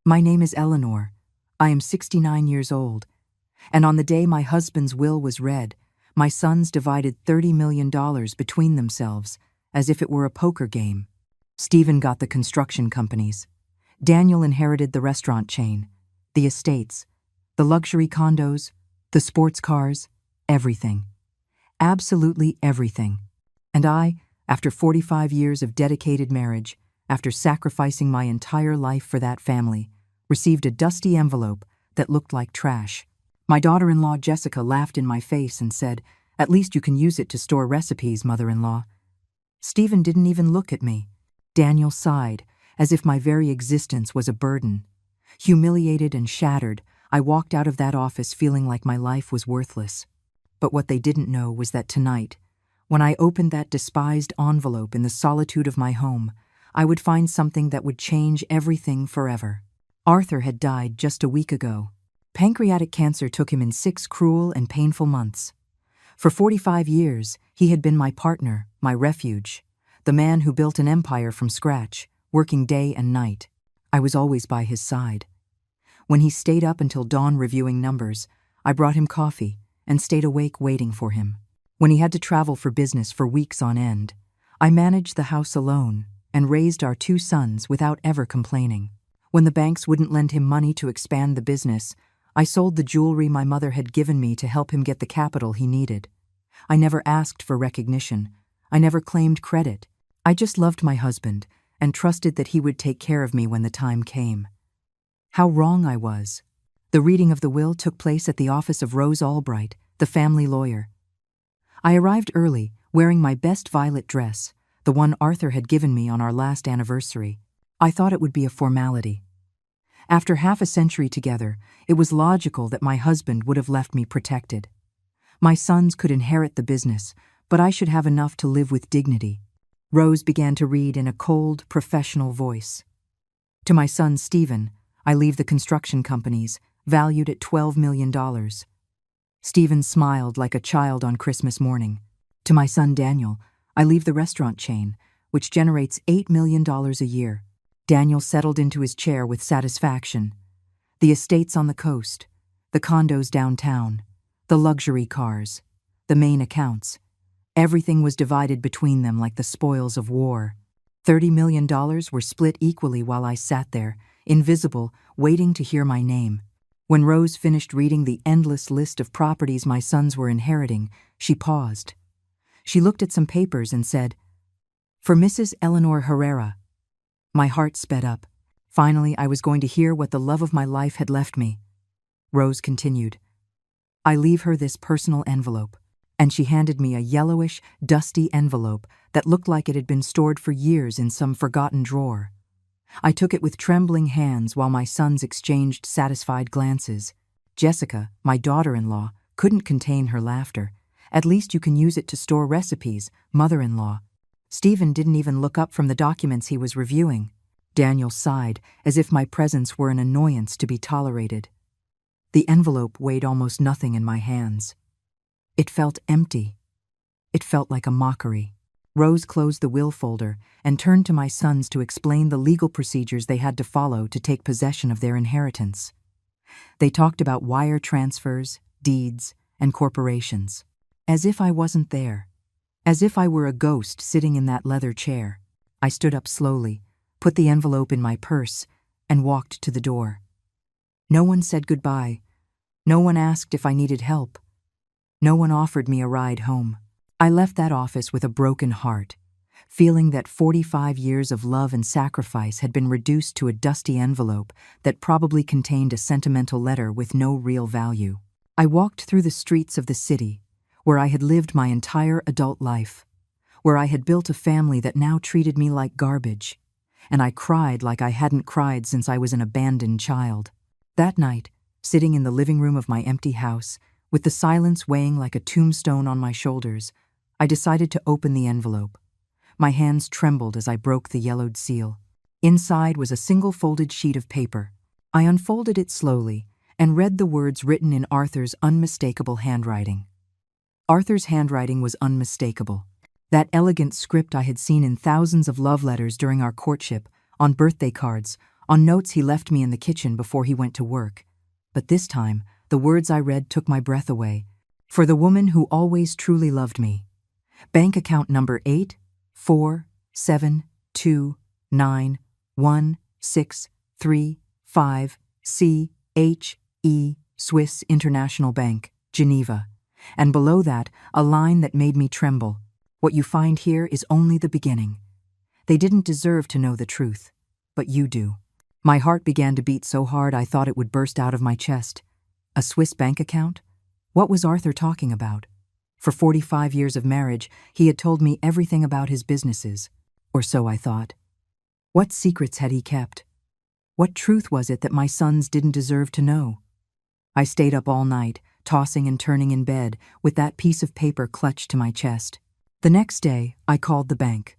My name is Eleanor. I am 69 years old, and on the day my husband's will was read, my sons divided $30 million between themselves, as if it were a poker game. Stephen got the construction companies. Daniel inherited the restaurant chain, the estates, the luxury condos, the sports cars, everything. Absolutely everything. And I, after 45 years of dedicated marriage, after sacrificing my entire life for that family, received a dusty envelope that looked like trash. My daughter-in-law Jessica laughed in my face and said, "At least you can use it to store recipes, mother-in-law." Stephen didn't even look at me. Daniel sighed, as if my very existence was a burden. Humiliated and shattered, I walked out of that office feeling like my life was worthless. But what they didn't know was that tonight, when I opened that despised envelope in the solitude of my home, I would find something that would change everything forever. Arthur had died just a week ago. Pancreatic cancer took him in 6 cruel and painful months. For 45 years, he had been my partner, my refuge, the man who built an empire from scratch, working day and night. I was always by his side. When he stayed up until dawn reviewing numbers, I brought him coffee and stayed awake waiting for him. When he had to travel for business for weeks on end, I managed the house alone and raised our 2 sons without ever complaining. When the banks wouldn't lend him money to expand the business, I sold the jewelry my mother had given me to help him get the capital he needed. I never asked for recognition. I never claimed credit. I just loved my husband and trusted that he would take care of me when the time came. How wrong I was. The reading of the will took place at the office of Rose Albright, the family lawyer. I arrived early, wearing my best violet dress, the one Arthur had given me on our last anniversary. I thought it would be a formality. After half a century together, it was logical that my husband would have left me protected. My sons could inherit the business, but I should have enough to live with dignity. Rose began to read in a cold, professional voice. To my son Stephen, I leave the construction companies, valued at $12 million. Stephen smiled like a child on Christmas morning. To my son Daniel, I leave the restaurant chain, which generates $8 million a year. Daniel settled into his chair with satisfaction. The estates on the coast, the condos downtown, the luxury cars, the main accounts. Everything was divided between them like the spoils of war. $30 million were split equally while I sat there, invisible, waiting to hear my name. When Rose finished reading the endless list of properties my sons were inheriting, she paused. She looked at some papers and said, "For Mrs. Eleanor Herrera." My heart sped up. Finally, I was going to hear what the love of my life had left me. Rose continued, "I leave her this personal envelope," and she handed me a yellowish, dusty envelope that looked like it had been stored for years in some forgotten drawer. I took it with trembling hands while my sons exchanged satisfied glances. Jessica, my daughter-in-law, couldn't contain her laughter. "At least you can use it to store recipes, mother-in-law." Stephen didn't even look up from the documents he was reviewing. Daniel sighed, as if my presence were an annoyance to be tolerated. The envelope weighed almost nothing in my hands. It felt empty. It felt like a mockery. Rose closed the will folder and turned to my sons to explain the legal procedures they had to follow to take possession of their inheritance. They talked about wire transfers, deeds, and corporations. As if I wasn't there. As if I were a ghost sitting in that leather chair. I stood up slowly, put the envelope in my purse, and walked to the door. No one said goodbye. No one asked if I needed help. No one offered me a ride home. I left that office with a broken heart, feeling that 45 years of love and sacrifice had been reduced to a dusty envelope that probably contained a sentimental letter with no real value. I walked through the streets of the city, where I had lived my entire adult life, where I had built a family that now treated me like garbage, and I cried like I hadn't cried since I was an abandoned child. That night, sitting in the living room of my empty house, with the silence weighing like a tombstone on my shoulders, I decided to open the envelope. My hands trembled as I broke the yellowed seal. Inside was a single folded sheet of paper. I unfolded it slowly and read the words written in Arthur's unmistakable handwriting. Arthur's handwriting was unmistakable. That elegant script I had seen in thousands of love letters during our courtship, on birthday cards, On notes he left me in the kitchen before he went to work. But this time, the words I read took my breath away. For the woman who always truly loved me. Bank account number 847291635CHE Swiss International Bank, Geneva. And below that, a line that made me tremble. What you find here is only the beginning. They didn't deserve to know the truth, but you do. My heart began to beat so hard I thought it would burst out of my chest. A Swiss bank account? What was Arthur talking about? For 45 years of marriage, he had told me everything about his businesses, or so I thought. What secrets had he kept? What truth was it that my sons didn't deserve to know? I stayed up all night, tossing and turning in bed, with that piece of paper clutched to my chest. The next day, I called the bank.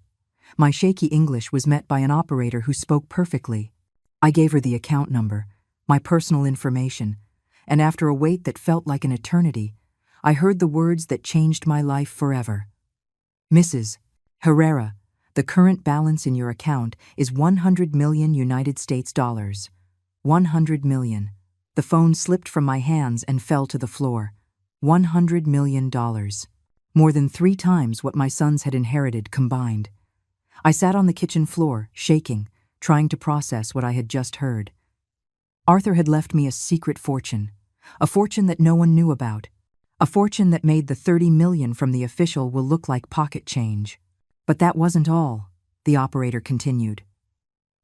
My shaky English was met by an operator who spoke perfectly. I gave her the account number, my personal information, and after a wait that felt like an eternity, I heard the words that changed my life forever. Mrs. Herrera, the current balance in your account is 100 million United States dollars. 100 million. The phone slipped from my hands and fell to the floor. $100 million. More than 3 times what my sons had inherited combined. I sat on the kitchen floor, shaking, trying to process what I had just heard. Arthur had left me a secret fortune, a fortune that no one knew about, a fortune that made the 30 million from the official will look like pocket change. But that wasn't all, the operator continued.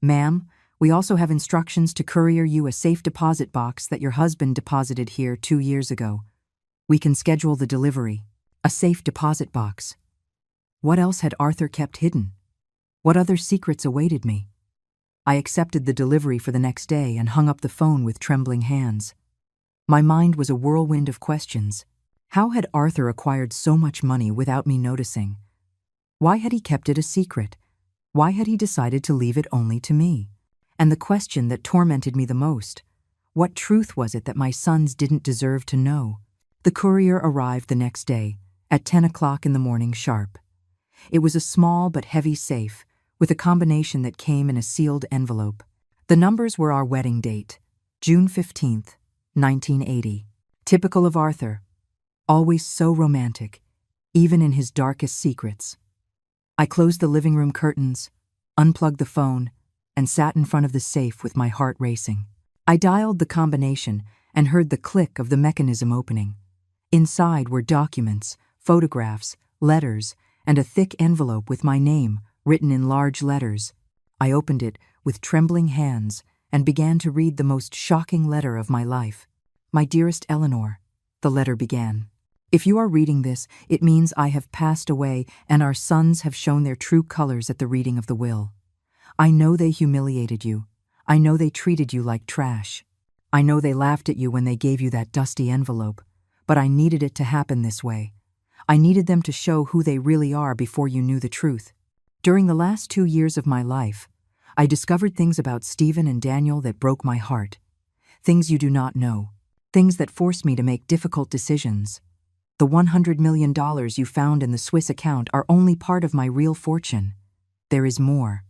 Ma'am, we also have instructions to courier you a safe deposit box that your husband deposited here 2 years ago. We can schedule the delivery. A safe deposit box. What else had Arthur kept hidden? What other secrets awaited me? I accepted the delivery for the next day and hung up the phone with trembling hands. My mind was a whirlwind of questions. How had Arthur acquired so much money without me noticing? Why had he kept it a secret? Why had he decided to leave it only to me? And the question that tormented me the most, what truth was it that my sons didn't deserve to know? The courier arrived the next day, at 10 o'clock in the morning sharp. It was a small but heavy safe, with a combination that came in a sealed envelope. The numbers were our wedding date, June 15th, 1980. Typical of Arthur, always so romantic, even in his darkest secrets. I closed the living room curtains, unplugged the phone, and sat in front of the safe with my heart racing. I dialed the combination and heard the click of the mechanism opening. Inside were documents, photographs, letters, and a thick envelope with my name written in large letters. I opened it with trembling hands and began to read the most shocking letter of my life. My dearest Eleanor, the letter began. If you are reading this, it means I have passed away and our sons have shown their true colors at the reading of the will. I know they humiliated you. I know they treated you like trash. I know they laughed at you when they gave you that dusty envelope, but I needed it to happen this way. I needed them to show who they really are before you knew the truth. During the last 2 years of my life, I discovered things about Stephen and Daniel that broke my heart. Things you do not know. Things that forced me to make difficult decisions. The $100 million you found in the Swiss account are only part of my real fortune. There is more.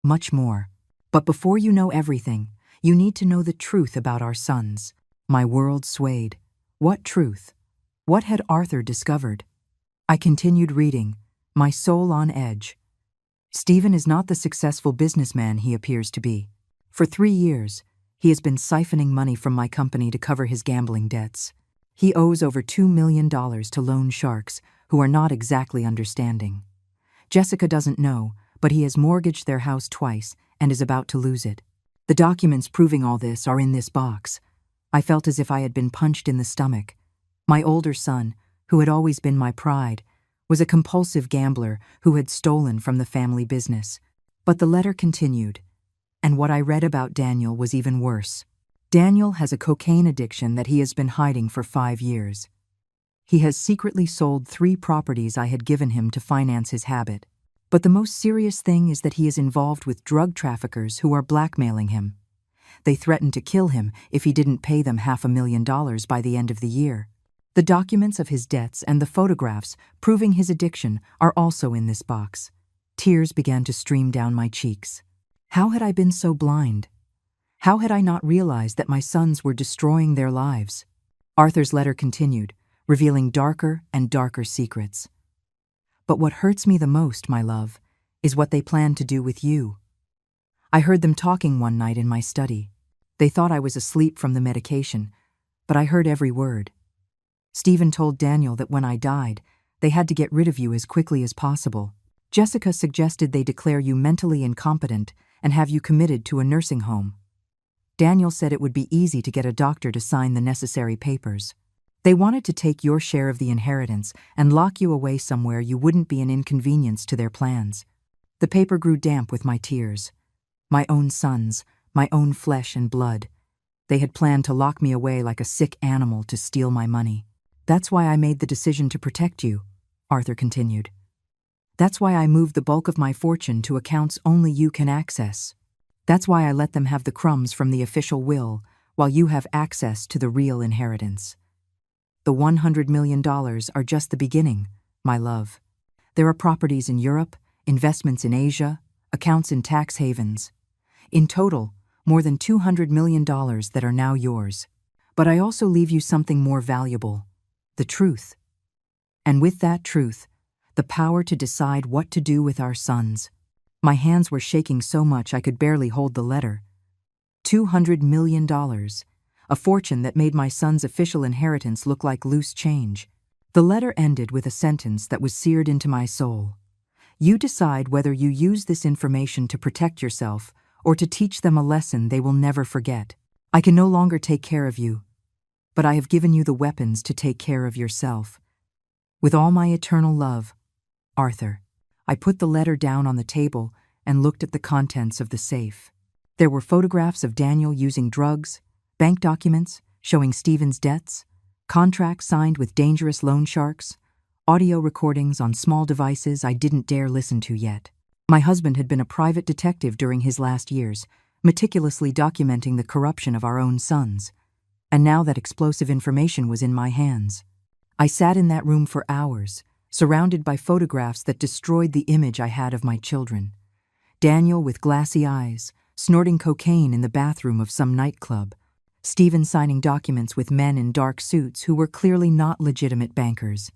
Much more. But before you know everything, you need to know the truth about our sons. My world swayed. What truth? What had Arthur discovered? I continued reading, my soul on edge. Stephen is not the successful businessman he appears to be. For 3 years, he has been siphoning money from my company to cover his gambling debts. He owes over $2 million to loan sharks who are not exactly understanding. Jessica doesn't know, but he has mortgaged their house twice and is about to lose it. The documents proving all this are in this box. I felt as if I had been punched in the stomach. My older son, who had always been my pride, was a compulsive gambler who had stolen from the family business. But the letter continued, and what I read about Daniel was even worse. Daniel has a cocaine addiction that he has been hiding for 5 years. He has secretly sold 3 properties I had given him to finance his habit. But the most serious thing is that he is involved with drug traffickers who are blackmailing him. They threatened to kill him if he didn't pay them $500,000 by the end of the year. The documents of his debts and the photographs proving his addiction are also in this box. Tears began to stream down my cheeks. How had I been so blind? How had I not realized that my sons were destroying their lives? Arthur's letter continued, revealing darker and darker secrets. But what hurts me the most, my love, is what they plan to do with you. I heard them talking one night in my study. They thought I was asleep from the medication, but I heard every word. Stephen told Daniel that when I died, they had to get rid of you as quickly as possible. Jessica suggested they declare you mentally incompetent and have you committed to a nursing home. Daniel said it would be easy to get a doctor to sign the necessary papers. They wanted to take your share of the inheritance and lock you away somewhere you wouldn't be an inconvenience to their plans. The paper grew damp with my tears. My own sons, my own flesh and blood. They had planned to lock me away like a sick animal to steal my money. That's why I made the decision to protect you, Arthur continued. That's why I moved the bulk of my fortune to accounts only you can access. That's why I let them have the crumbs from the official will, while you have access to the real inheritance. The $100 million are just the beginning, my love. There are properties in Europe, investments in Asia, accounts in tax havens. In total, more than $200 million that are now yours. But I also leave you something more valuable, the truth. And with that truth, the power to decide what to do with our sons. My hands were shaking so much I could barely hold the letter. $200 million, a fortune that made my son's official inheritance look like loose change. The letter ended with a sentence that was seared into my soul. You decide whether you use this information to protect yourself or to teach them a lesson they will never forget. I can no longer take care of you, but I have given you the weapons to take care of yourself. With all my eternal love, Arthur. I put the letter down on the table and looked at the contents of the safe. There were photographs of Daniel using drugs, bank documents showing Stephen's debts, contracts signed with dangerous loan sharks, audio recordings on small devices I didn't dare listen to yet. My husband had been a private detective during his last years, meticulously documenting the corruption of our own sons. And now that explosive information was in my hands. I sat in that room for hours, surrounded by photographs that destroyed the image I had of my children. Daniel with glassy eyes, snorting cocaine in the bathroom of some nightclub. Stephen signing documents with men in dark suits who were clearly not legitimate bankers.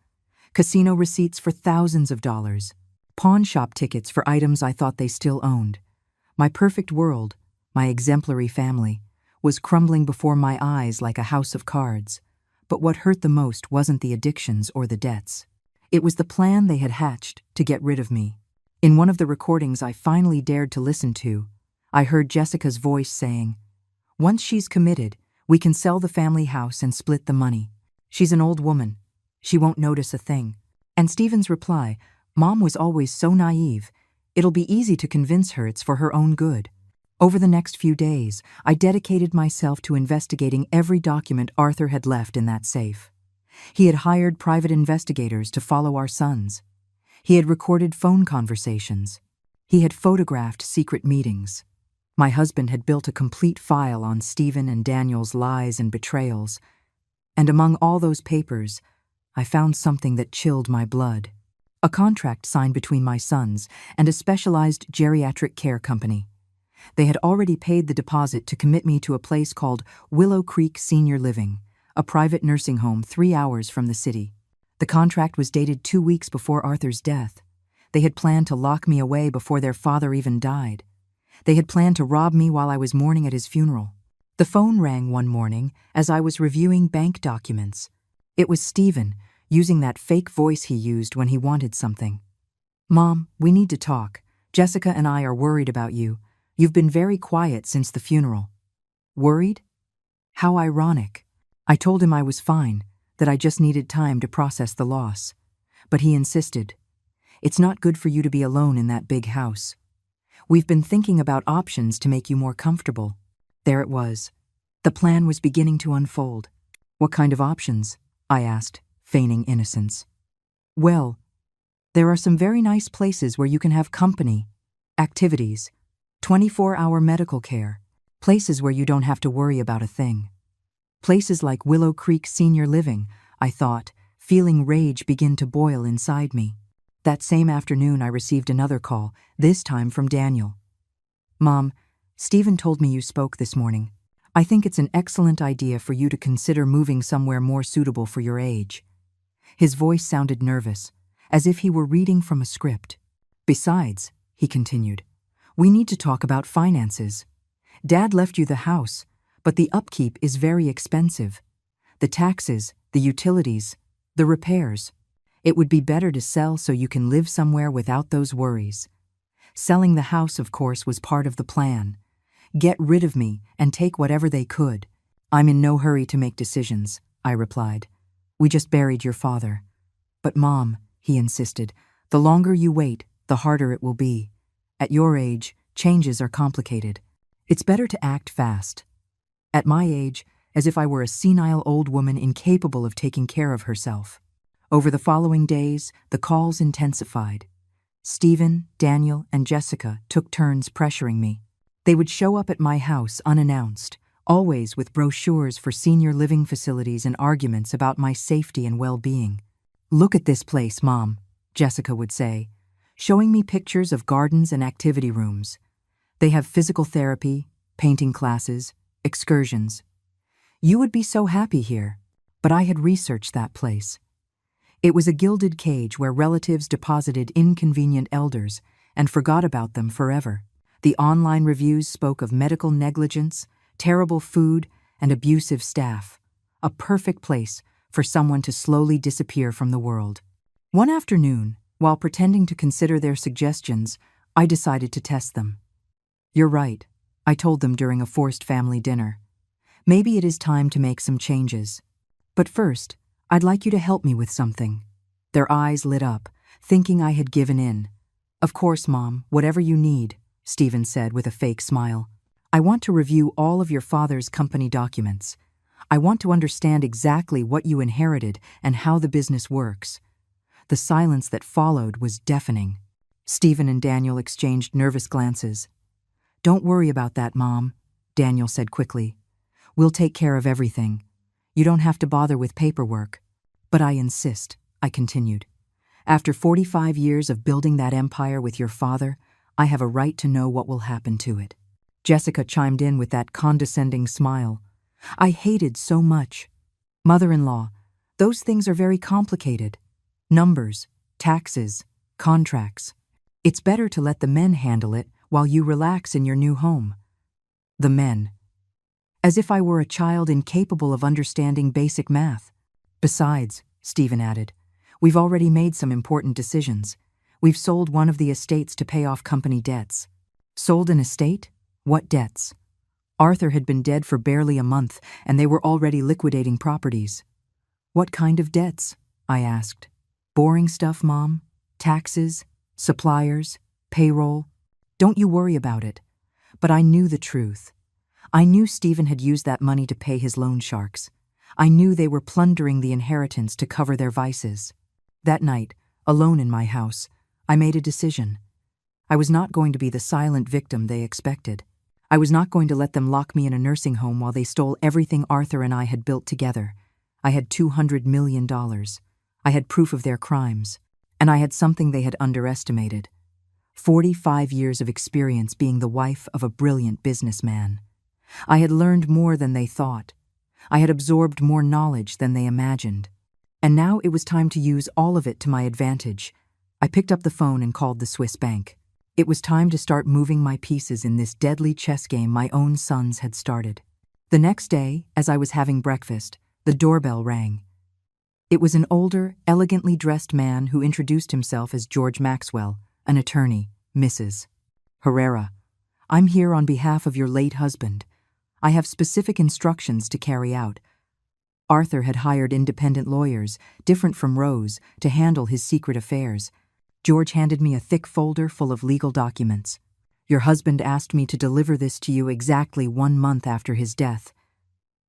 Casino receipts for thousands of dollars. Pawn shop tickets for items I thought they still owned. My perfect world, my exemplary family, was crumbling before my eyes like a house of cards. But what hurt the most wasn't the addictions or the debts. It was the plan they had hatched to get rid of me. In one of the recordings I finally dared to listen to, I heard Jessica's voice saying, "Once she's committed, we can sell the family house and split the money. She's an old woman. She won't notice a thing." And Stephen's reply, "Mom was always so naive. It'll be easy to convince her it's for her own good." Over the next few days, I dedicated myself to investigating every document Arthur had left in that safe. He had hired private investigators to follow our sons. He had recorded phone conversations. He had photographed secret meetings. My husband had built a complete file on Stephen and Daniel's lies and betrayals. And among all those papers, I found something that chilled my blood. A contract signed between my sons and a specialized geriatric care company. They had already paid the deposit to commit me to a place called Willow Creek Senior Living, a private nursing home 3 hours from the city. The contract was dated 2 weeks before Arthur's death. They had planned to lock me away before their father even died. They had planned to rob me while I was mourning at his funeral. The phone rang one morning as I was reviewing bank documents. It was Stephen, using that fake voice he used when he wanted something. "Mom, we need to talk. Jessica and I are worried about you. You've been very quiet since the funeral." Worried? How ironic. I told him I was fine, that I just needed time to process the loss. But he insisted. "It's not good for you to be alone in that big house. We've been thinking about options to make you more comfortable." There it was. The plan was beginning to unfold. "What kind of options?" I asked, feigning innocence. "Well, there are some very nice places where you can have company, activities, 24-hour medical care, places where you don't have to worry about a thing. Places like Willow Creek Senior Living," I thought, feeling rage begin to boil inside me. That same afternoon I received another call, this time from Daniel. "Mom, Stephen told me you spoke this morning. I think it's an excellent idea for you to consider moving somewhere more suitable for your age. His voice sounded nervous, as if he were reading from a script. Besides, he continued, we need to talk about finances. Dad left you the house, but the upkeep is very expensive. The taxes, the utilities, the repairs. It would be better to sell so you can live somewhere without those worries. Selling the house, of course, was part of the plan. Get rid of me and take whatever they could. I'm in no hurry to make decisions, I replied. We just buried your father. But Mom, he insisted, the longer you wait, the harder it will be. At your age, changes are complicated. It's better to act fast. At my age, as if I were a senile old woman incapable of taking care of herself. Over the following days, the calls intensified. Stephen, Daniel, and Jessica took turns pressuring me. They would show up at my house unannounced, always with brochures for senior living facilities and arguments about my safety and well-being. Look at this place, Mom, Jessica would say, showing me pictures of gardens and activity rooms. They have physical therapy, painting classes, excursions. You would be so happy here, but I had researched that place. It was a gilded cage where relatives deposited inconvenient elders and forgot about them forever. The online reviews spoke of medical negligence, terrible food, and abusive staff. A perfect place for someone to slowly disappear from the world. One afternoon, while pretending to consider their suggestions, I decided to test them. You're right, I told them during a forced family dinner. Maybe it is time to make some changes. But first, I'd like you to help me with something. Their eyes lit up, thinking I had given in. Of course, Mom, whatever you need, Stephen said with a fake smile. I want to review all of your father's company documents. I want to understand exactly what you inherited and how the business works. The silence that followed was deafening. Stephen and Daniel exchanged nervous glances. Don't worry about that, Mom, Daniel said quickly. We'll take care of everything. You don't have to bother with paperwork. But I insist, I continued. After 45 years of building that empire with your father, I have a right to know what will happen to it. Jessica chimed in with that condescending smile. I hated so much. Mother-in-law, those things are very complicated. Numbers, taxes, contracts. It's better to let the men handle it while you relax in your new home. The men. As if I were a child incapable of understanding basic math. Besides, Stephen added, we've already made some important decisions. We've sold one of the estates to pay off company debts. Sold an estate? What debts? Arthur had been dead for barely a month, and they were already liquidating properties. What kind of debts? I asked. Boring stuff, Mom. Taxes, suppliers, payroll. Don't you worry about it. But I knew the truth. I knew Stephen had used that money to pay his loan sharks. I knew they were plundering the inheritance to cover their vices. That night, alone in my house, I made a decision. I was not going to be the silent victim they expected. I was not going to let them lock me in a nursing home while they stole everything Arthur and I had built together. I had $200 million. I had proof of their crimes. And I had something they had underestimated. 45 years of experience being the wife of a brilliant businessman. I had learned more than they thought. I had absorbed more knowledge than they imagined. And now it was time to use all of it to my advantage. I picked up the phone and called the Swiss bank. It was time to start moving my pieces in this deadly chess game my own sons had started. The next day, as I was having breakfast, the doorbell rang. It was an older, elegantly dressed man who introduced himself as George Maxwell, an attorney, Mrs. Herrera. I'm here on behalf of your late husband. I have specific instructions to carry out. Arthur had hired independent lawyers, different from Rose, to handle his secret affairs. George handed me a thick folder full of legal documents. Your husband asked me to deliver this to you exactly 1 month after his death.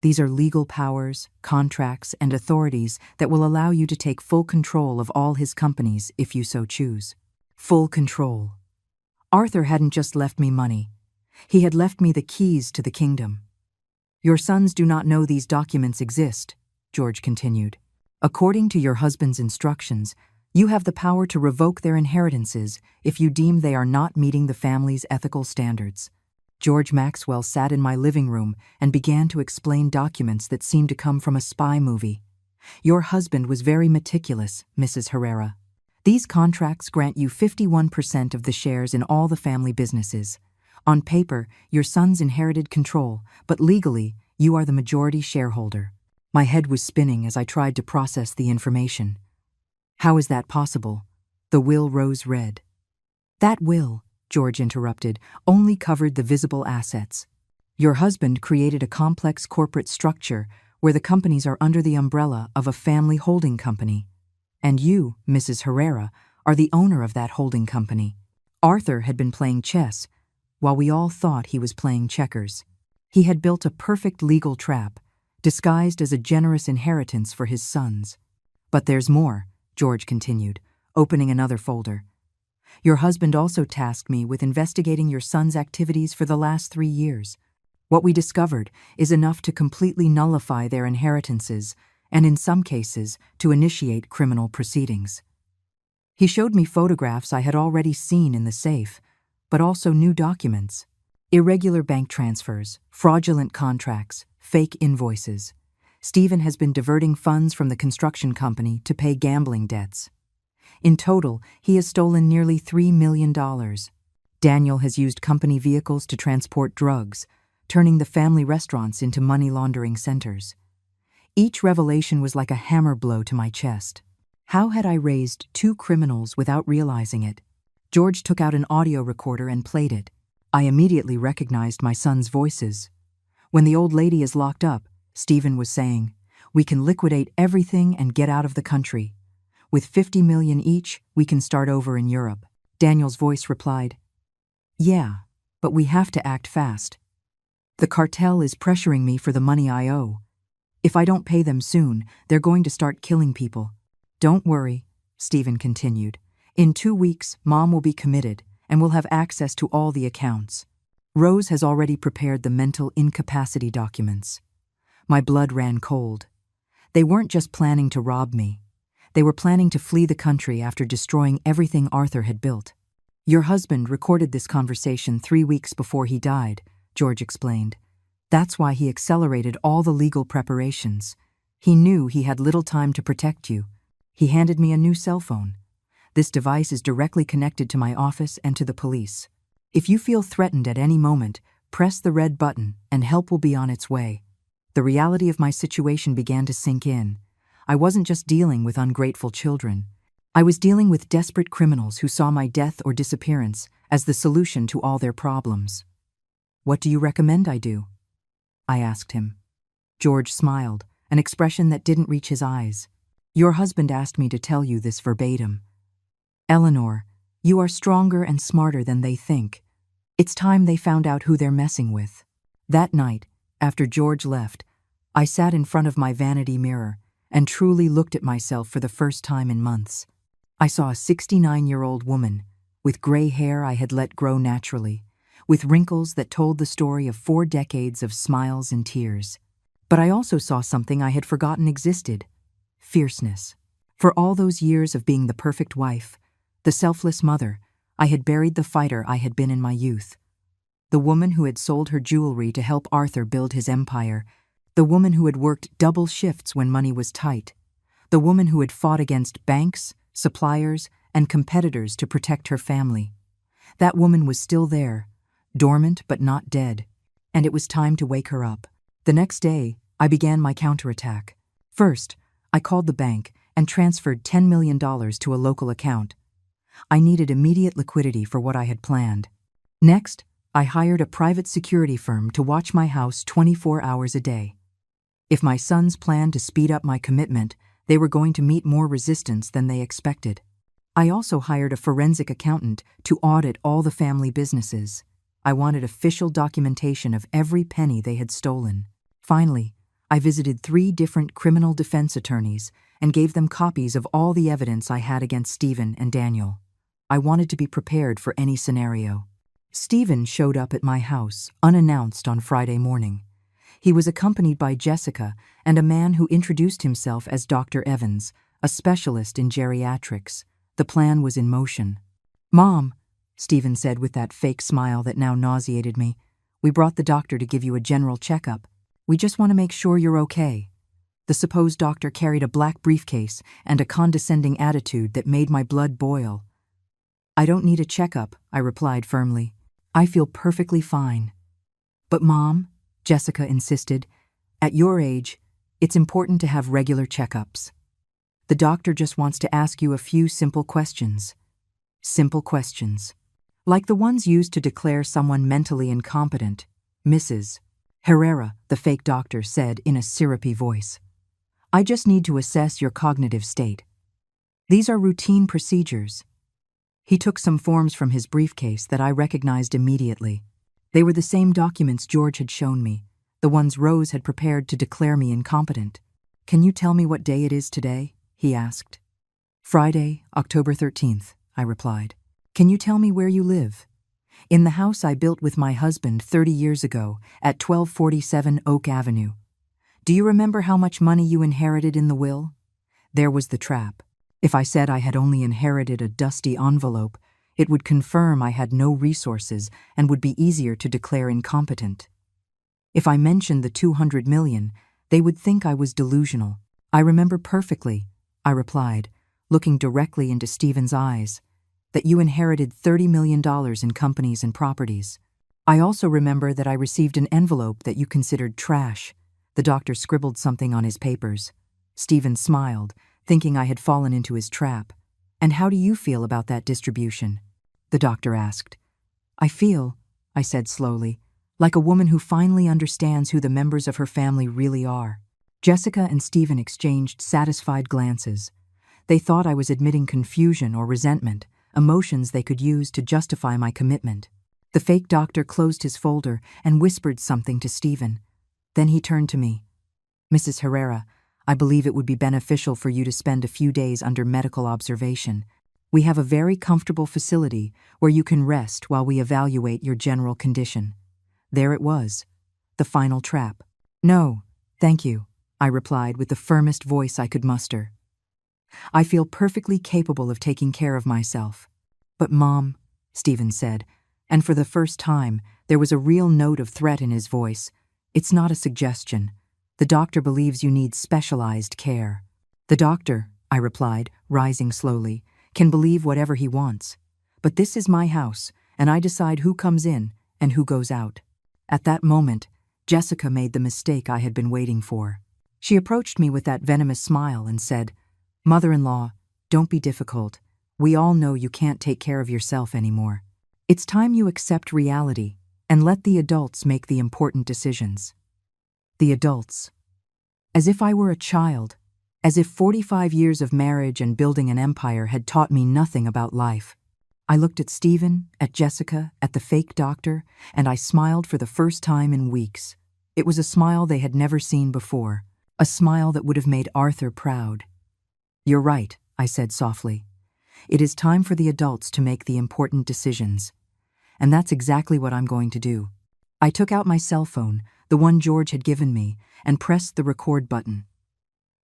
These are legal powers, contracts, and authorities that will allow you to take full control of all his companies if you so choose. Full control. Arthur hadn't just left me money. He had left me the keys to the kingdom. Your sons do not know these documents exist, George continued. According to your husband's instructions, you have the power to revoke their inheritances if you deem they are not meeting the family's ethical standards. George Maxwell sat in my living room and began to explain documents that seemed to come from a spy movie. Your husband was very meticulous, Mrs. Herrera. These contracts grant you 51% of the shares in all the family businesses. On paper, your sons inherited control, but legally, you are the majority shareholder. My head was spinning as I tried to process the information. How is that possible? The will rose red. That will, George interrupted, only covered the visible assets. Your husband created a complex corporate structure where the companies are under the umbrella of a family holding company. And you, Mrs. Herrera, are the owner of that holding company. Arthur had been playing chess, while we all thought he was playing checkers. He had built a perfect legal trap, disguised as a generous inheritance for his sons. But there's more, George continued, opening another folder. Your husband also tasked me with investigating your son's activities for the last 3 years. What we discovered is enough to completely nullify their inheritances, and in some cases, to initiate criminal proceedings. He showed me photographs I had already seen in the safe, but also new documents. Irregular bank transfers, fraudulent contracts, fake invoices. Stephen has been diverting funds from the construction company to pay gambling debts. In total, he has stolen nearly $3 million. Daniel has used company vehicles to transport drugs, turning the family restaurants into money laundering centers. Each revelation was like a hammer blow to my chest. How had I raised 2 criminals without realizing it? George took out an audio recorder and played it. I immediately recognized my son's voices. When the old lady is locked up, Stephen was saying, "We can liquidate everything and get out of the country. With 50 million each, we can start over in Europe." Daniel's voice replied, "Yeah, but we have to act fast. The cartel is pressuring me for the money I owe. If I don't pay them soon, they're going to start killing people." "Don't worry," Stephen continued. "In 2 weeks, Mom will be committed and will have access to all the accounts. Rose has already prepared the mental incapacity documents." My blood ran cold. They weren't just planning to rob me. They were planning to flee the country after destroying everything Arthur had built. "Your husband recorded this conversation 3 weeks before he died," George explained. "That's why he accelerated all the legal preparations. He knew he had little time to protect you. He handed me a new cell phone. This device is directly connected to my office and to the police. If you feel threatened at any moment, press the red button and help will be on its way." The reality of my situation began to sink in. I wasn't just dealing with ungrateful children. I was dealing with desperate criminals who saw my death or disappearance as the solution to all their problems. "What do you recommend I do?" I asked him. George smiled, an expression that didn't reach his eyes. "Your husband asked me to tell you this verbatim. Eleanor, you are stronger and smarter than they think. It's time they found out who they're messing with." That night, after George left, I sat in front of my vanity mirror and truly looked at myself for the first time in months. I saw a 69-year-old woman, with gray hair I had let grow naturally, with wrinkles that told the story of 4 decades of smiles and tears. But I also saw something I had forgotten existed: fierceness. For all those years of being the perfect wife, the selfless mother, I had buried the fighter I had been in my youth. The woman who had sold her jewelry to help Arthur build his empire. The woman who had worked double shifts when money was tight. The woman who had fought against banks, suppliers, and competitors to protect her family. That woman was still there, dormant but not dead, and it was time to wake her up. The next day, I began my counterattack. First, I called the bank and transferred $10 million to a local account. I needed immediate liquidity for what I had planned. Next, I hired a private security firm to watch my house 24 hours a day. If my sons planned to speed up my commitment, they were going to meet more resistance than they expected. I also hired a forensic accountant to audit all the family businesses. I wanted official documentation of every penny they had stolen. Finally, I visited 3 different criminal defense attorneys and gave them copies of all the evidence I had against Stephen and Daniel. I wanted to be prepared for any scenario. Stephen showed up at my house, unannounced, on Friday morning. He was accompanied by Jessica and a man who introduced himself as Dr. Evans, a specialist in geriatrics. The plan was in motion. "Mom," Stephen said with that fake smile that now nauseated me, We brought the doctor to give you a general checkup. We just want to make sure you're okay." The supposed doctor carried a black briefcase and a condescending attitude that made my blood boil. "I don't need a checkup," I replied firmly. "I feel perfectly fine." "But Mom," Jessica insisted, "at your age, it's important to have regular checkups. The doctor just wants to ask you a few simple questions." Simple questions. Like the ones used to declare someone mentally incompetent. "Mrs. Herrera," the fake doctor said in a syrupy voice, "I just need to assess your cognitive state. These are routine procedures." He took some forms from his briefcase that I recognized immediately. They were the same documents George had shown me, the ones Rose had prepared to declare me incompetent. "Can you tell me what day it is today?" he asked. "Friday, October 13th, I replied. "Can you tell me where you live?" "In the house I built with my husband 30 years ago at 1247 Oak Avenue." "Do you remember how much money you inherited in the will?" There was the trap. If I said I had only inherited a dusty envelope, it would confirm I had no resources and would be easier to declare incompetent. If I mentioned the 200 million, they would think I was delusional. "I remember perfectly," I replied, looking directly into Stephen's eyes, "that you inherited $30 million in companies and properties. I also remember that I received an envelope that you considered trash." The doctor scribbled something on his papers. Stephen smiled, thinking I had fallen into his trap. "And how do you feel about that distribution?" the doctor asked. "I feel," I said slowly, "like a woman who finally understands who the members of her family really are." Jessica and Stephen exchanged satisfied glances. They thought I was admitting confusion or resentment, emotions they could use to justify my commitment. The fake doctor closed his folder and whispered something to Stephen. Then he turned to me. "Mrs. Herrera, I believe it would be beneficial for you to spend a few days under medical observation. We have a very comfortable facility where you can rest while we evaluate your general condition." There it was, the final trap. "No, thank you," I replied with the firmest voice I could muster. "I feel perfectly capable of taking care of myself." "But Mom," Stephen said, and for the first time there was a real note of threat in his voice, "it's not a suggestion. The doctor believes you need specialized care." "The doctor," I replied, rising slowly, "can believe whatever he wants. But this is my house, and I decide who comes in and who goes out." At that moment, Jessica made the mistake I had been waiting for. She approached me with that venomous smile and said, "Mother-in-law, don't be difficult. We all know you can't take care of yourself anymore. It's time you accept reality and let the adults make the important decisions." The adults. As if I were a child, as if 45 years of marriage and building an empire had taught me nothing about life. I looked at Stephen, at Jessica, at the fake doctor, and I smiled for the first time in weeks. It was a smile they had never seen before, a smile that would have made Arthur proud. "You're right," I said softly. "It is time for the adults to make the important decisions. And that's exactly what I'm going to do." I took out my cell phone, the one George had given me, and pressed the record button.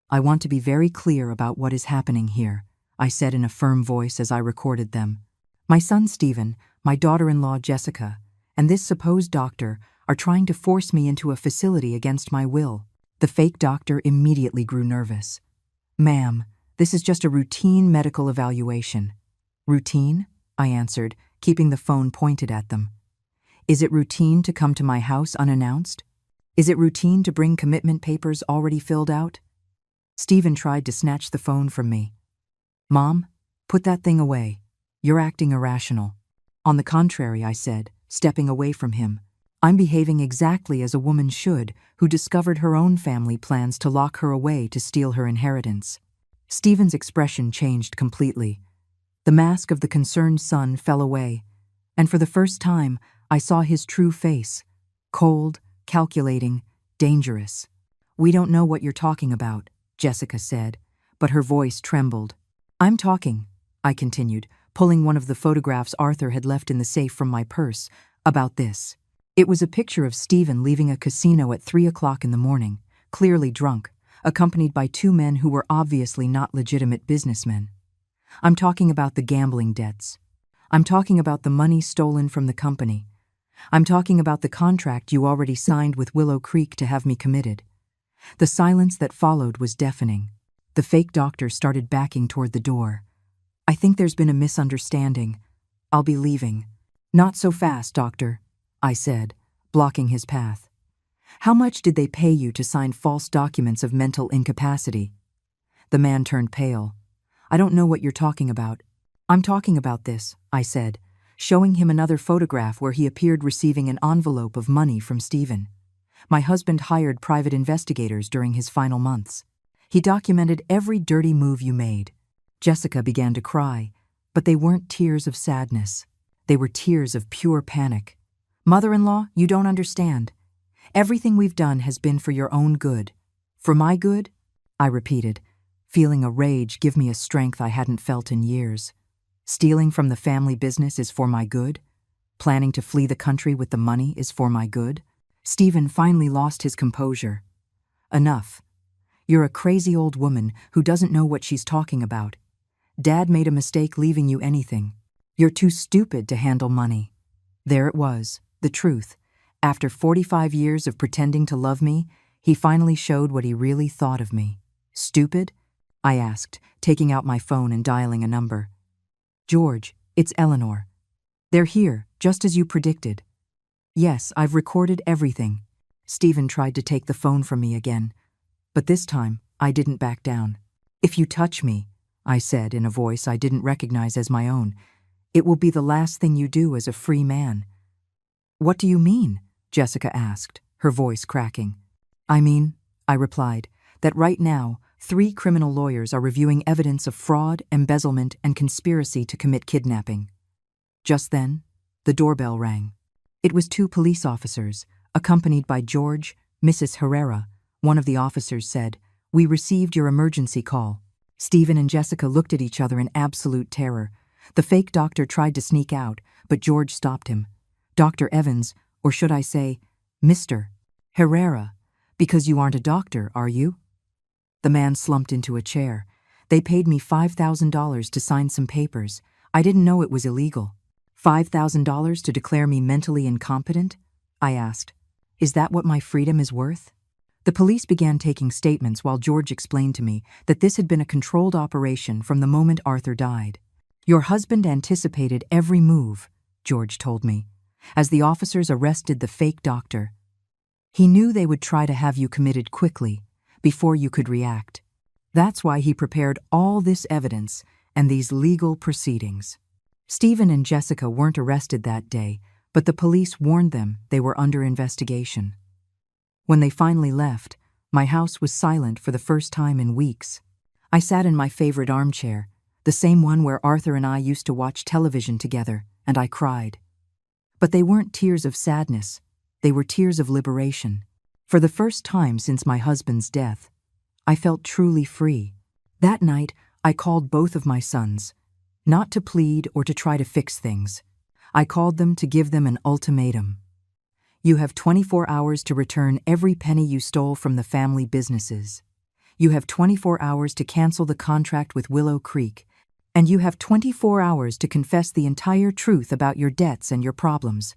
"I want to be very clear about what is happening here," I said in a firm voice as I recorded them. "My son Stephen, my daughter-in-law Jessica, and this supposed doctor are trying to force me into a facility against my will." The fake doctor immediately grew nervous. "Ma'am, this is just a routine medical evaluation." "Routine?" I answered, keeping the phone pointed at them. "Is it routine to come to my house unannounced? Is it routine to bring commitment papers already filled out?" Stephen tried to snatch the phone from me. "Mom, put that thing away. You're acting irrational." "On the contrary," I said, stepping away from him. "I'm behaving exactly as a woman should who discovered her own family plans to lock her away to steal her inheritance." Stephen's expression changed completely. The mask of the concerned son fell away, and for the first time I saw his true face, cold, calculating, dangerous. "We don't know what you're talking about," Jessica said, but her voice trembled. "I'm talking," I continued, pulling one of the photographs Arthur had left in the safe from my purse, "about this." It was a picture of Stephen leaving a casino at 3 o'clock in the morning, clearly drunk, accompanied by two men who were obviously not legitimate businessmen. I'm talking about the gambling debts. I'm talking about the money stolen from the company. I'm talking about the contract you already signed with Willow Creek to have me committed." The silence that followed was deafening. The fake doctor started backing toward the door. "I think there's been a misunderstanding. I'll be leaving." "Not so fast, doctor," I said, blocking his path. "How much did they pay you to sign false documents of mental incapacity?" The man turned pale. "I don't know what you're talking about." "I'm talking about this," I said, showing him another photograph where he appeared receiving an envelope of money from Stephen. My husband hired private investigators during his final months. He documented every dirty move you made. Jessica began to cry, but they weren't tears of sadness. They were tears of pure panic. "Mother-in-law, you don't understand. Everything we've done has been for your own good." "For my good?" I repeated, feeling a rage give me a strength I hadn't felt in years. "Stealing from the family business is for my good? Planning to flee the country with the money is for my good?" Stephen finally lost his composure. "Enough. You're a crazy old woman who doesn't know what she's talking about. Dad made a mistake leaving you anything. You're too stupid to handle money." There it was, the truth. After 45 years of pretending to love me, he finally showed what he really thought of me. "Stupid?" I asked, taking out my phone and dialing a number. "George, it's Eleanor. They're here, just as you predicted." "Yes, I've recorded everything." Stephen tried to take the phone from me again, but this time I didn't back down. "If you touch me," I said in a voice I didn't recognize as my own, "it will be the last thing you do as a free man." "What do you mean?" Jessica asked, her voice cracking. "I mean," I replied, "that right now, 3 criminal lawyers are reviewing evidence of fraud, embezzlement, and conspiracy to commit kidnapping." Just then, the doorbell rang. It was 2 police officers, accompanied by George, Mrs. Herrera. One of the officers said, "We received your emergency call." Stephen and Jessica looked at each other in absolute terror. The fake doctor tried to sneak out, but George stopped him. "Dr. Evans, or should I say, Mr. Herrera, because you aren't a doctor, are you?" The man slumped into a chair. "They paid me $5,000 to sign some papers. I didn't know it was illegal." $5,000 to declare me mentally incompetent? I asked. "Is that what my freedom is worth?" The police began taking statements while George explained to me that this had been a controlled operation from the moment Arthur died. "Your husband anticipated every move," George told me, as the officers arrested the fake doctor. "He knew they would try to have you committed quickly, before you could react. That's why he prepared all this evidence and these legal proceedings." Stephen and Jessica weren't arrested that day, but the police warned them they were under investigation. When they finally left, my house was silent for the first time in weeks. I sat in my favorite armchair, the same one where Arthur and I used to watch television together, and I cried. But they weren't tears of sadness. They were tears of liberation. For the first time since my husband's death, I felt truly free. That night, I called both of my sons, not to plead or to try to fix things. I called them to give them an ultimatum. "You have 24 hours to return every penny you stole from the family businesses. You have 24 hours to cancel the contract with Willow Creek. And you have 24 hours to confess the entire truth about your debts and your problems."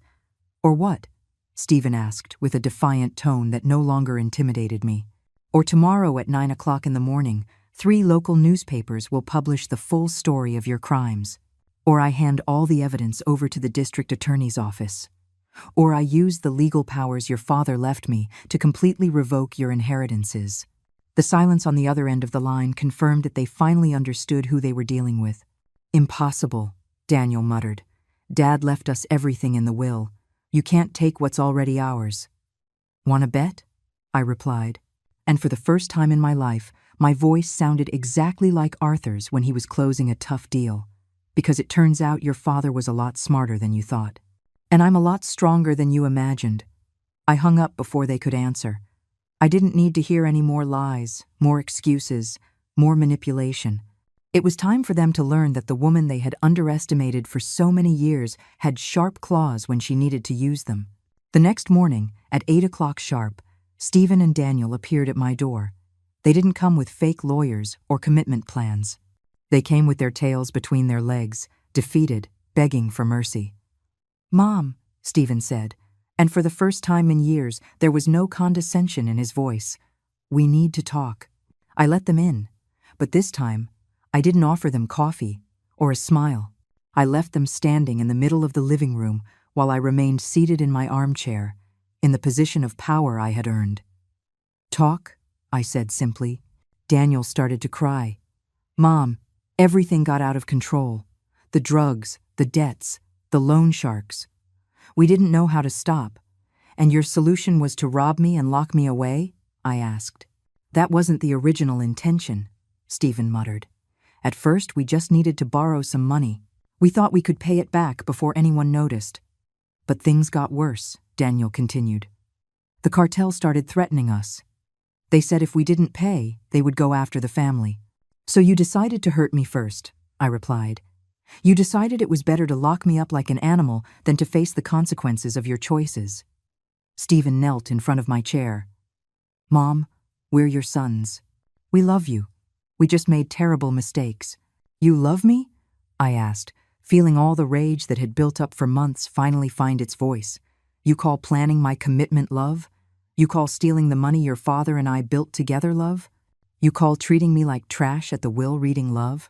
"Or what?" Stephen asked with a defiant tone that no longer intimidated me. "Or tomorrow at 9 o'clock in the morning, 3 local newspapers will publish the full story of your crimes. Or I hand all the evidence over to the district attorney's office. Or I use the legal powers your father left me to completely revoke your inheritances." The silence on the other end of the line confirmed that they finally understood who they were dealing with. "Impossible," Daniel muttered. "Dad left us everything in the will. You can't take what's already ours." "Want to bet?" I replied. And for the first time in my life, my voice sounded exactly like Arthur's when he was closing a tough deal. "Because it turns out your father was a lot smarter than you thought. And I'm a lot stronger than you imagined." I hung up before they could answer. I didn't need to hear any more lies, more excuses, more manipulation. It was time for them to learn that the woman they had underestimated for so many years had sharp claws when she needed to use them. The next morning, at 8 o'clock sharp, Stephen and Daniel appeared at my door. They didn't come with fake lawyers or commitment plans. They came with their tails between their legs, defeated, begging for mercy. "Mom, Stephen said, and for the first time in years there was no condescension in his voice. We need to talk. I let them in, but this time I didn't offer them coffee or a smile. I left them standing in the middle of the living room while I remained seated in my armchair, in the position of power I had earned. Talk, I said simply. Daniel started to cry. Mom, everything got out of control. The drugs, the debts, the loan sharks. We didn't know how to stop. And your solution was to rob me and lock me away? I asked. That wasn't the original intention, Stephen muttered. At first, we just needed to borrow some money. We thought we could pay it back before anyone noticed. But things got worse, Daniel continued. The cartel started threatening us. They said if we didn't pay, they would go after the family. So you decided to hurt me first, I replied. You decided it was better to lock me up like an animal than to face the consequences of your choices. Stephen knelt in front of my chair. Mom, we're your sons. We love you. We just made terrible mistakes. You love me? I asked, feeling all the rage that had built up for months finally find its voice. You call planning my commitment love? You call stealing the money your father and I built together love? You call treating me like trash at the will reading love?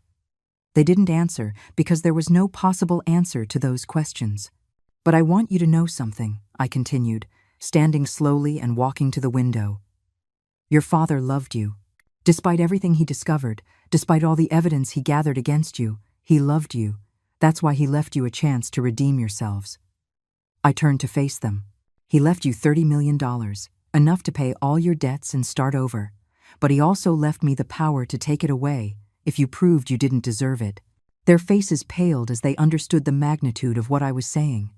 They didn't answer because there was no possible answer to those questions. But I want you to know something, I continued, standing slowly and walking to the window. Your father loved you. Despite everything he discovered, despite all the evidence he gathered against you, he loved you. That's why he left you a chance to redeem yourselves. I turned to face them. He left you $30 million, enough to pay all your debts and start over. But he also left me the power to take it away if you proved you didn't deserve it. Their faces paled as they understood the magnitude of what I was saying.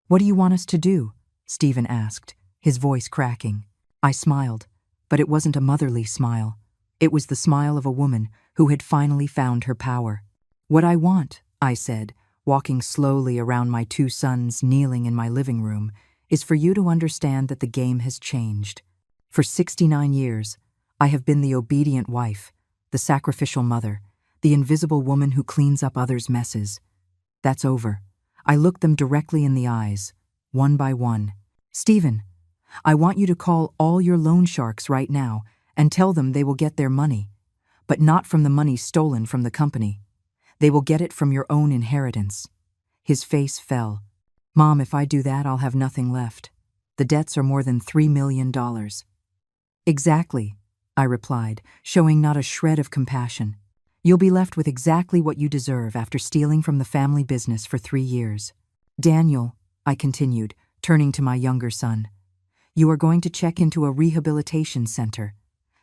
What do you want us to do? Stephen asked, his voice cracking. I smiled, but it wasn't a motherly smile. It was the smile of a woman who had finally found her power. What I want, I said, walking slowly around my two sons kneeling in my living room, is for you to understand that the game has changed. For 69 years, I have been the obedient wife, the sacrificial mother, the invisible woman who cleans up others' messes. That's over. I looked them directly in the eyes, one by one. Stephen, I want you to call all your loan sharks right now and tell them they will get their money, but not from the money stolen from the company. They will get it from your own inheritance. His face fell. Mom, if I do that, I'll have nothing left. The debts are more than $3 million. Exactly, I replied, showing not a shred of compassion. You'll be left with exactly what you deserve after stealing from the family business for 3 years. Daniel, I continued, turning to my younger son, you are going to check into a rehabilitation center,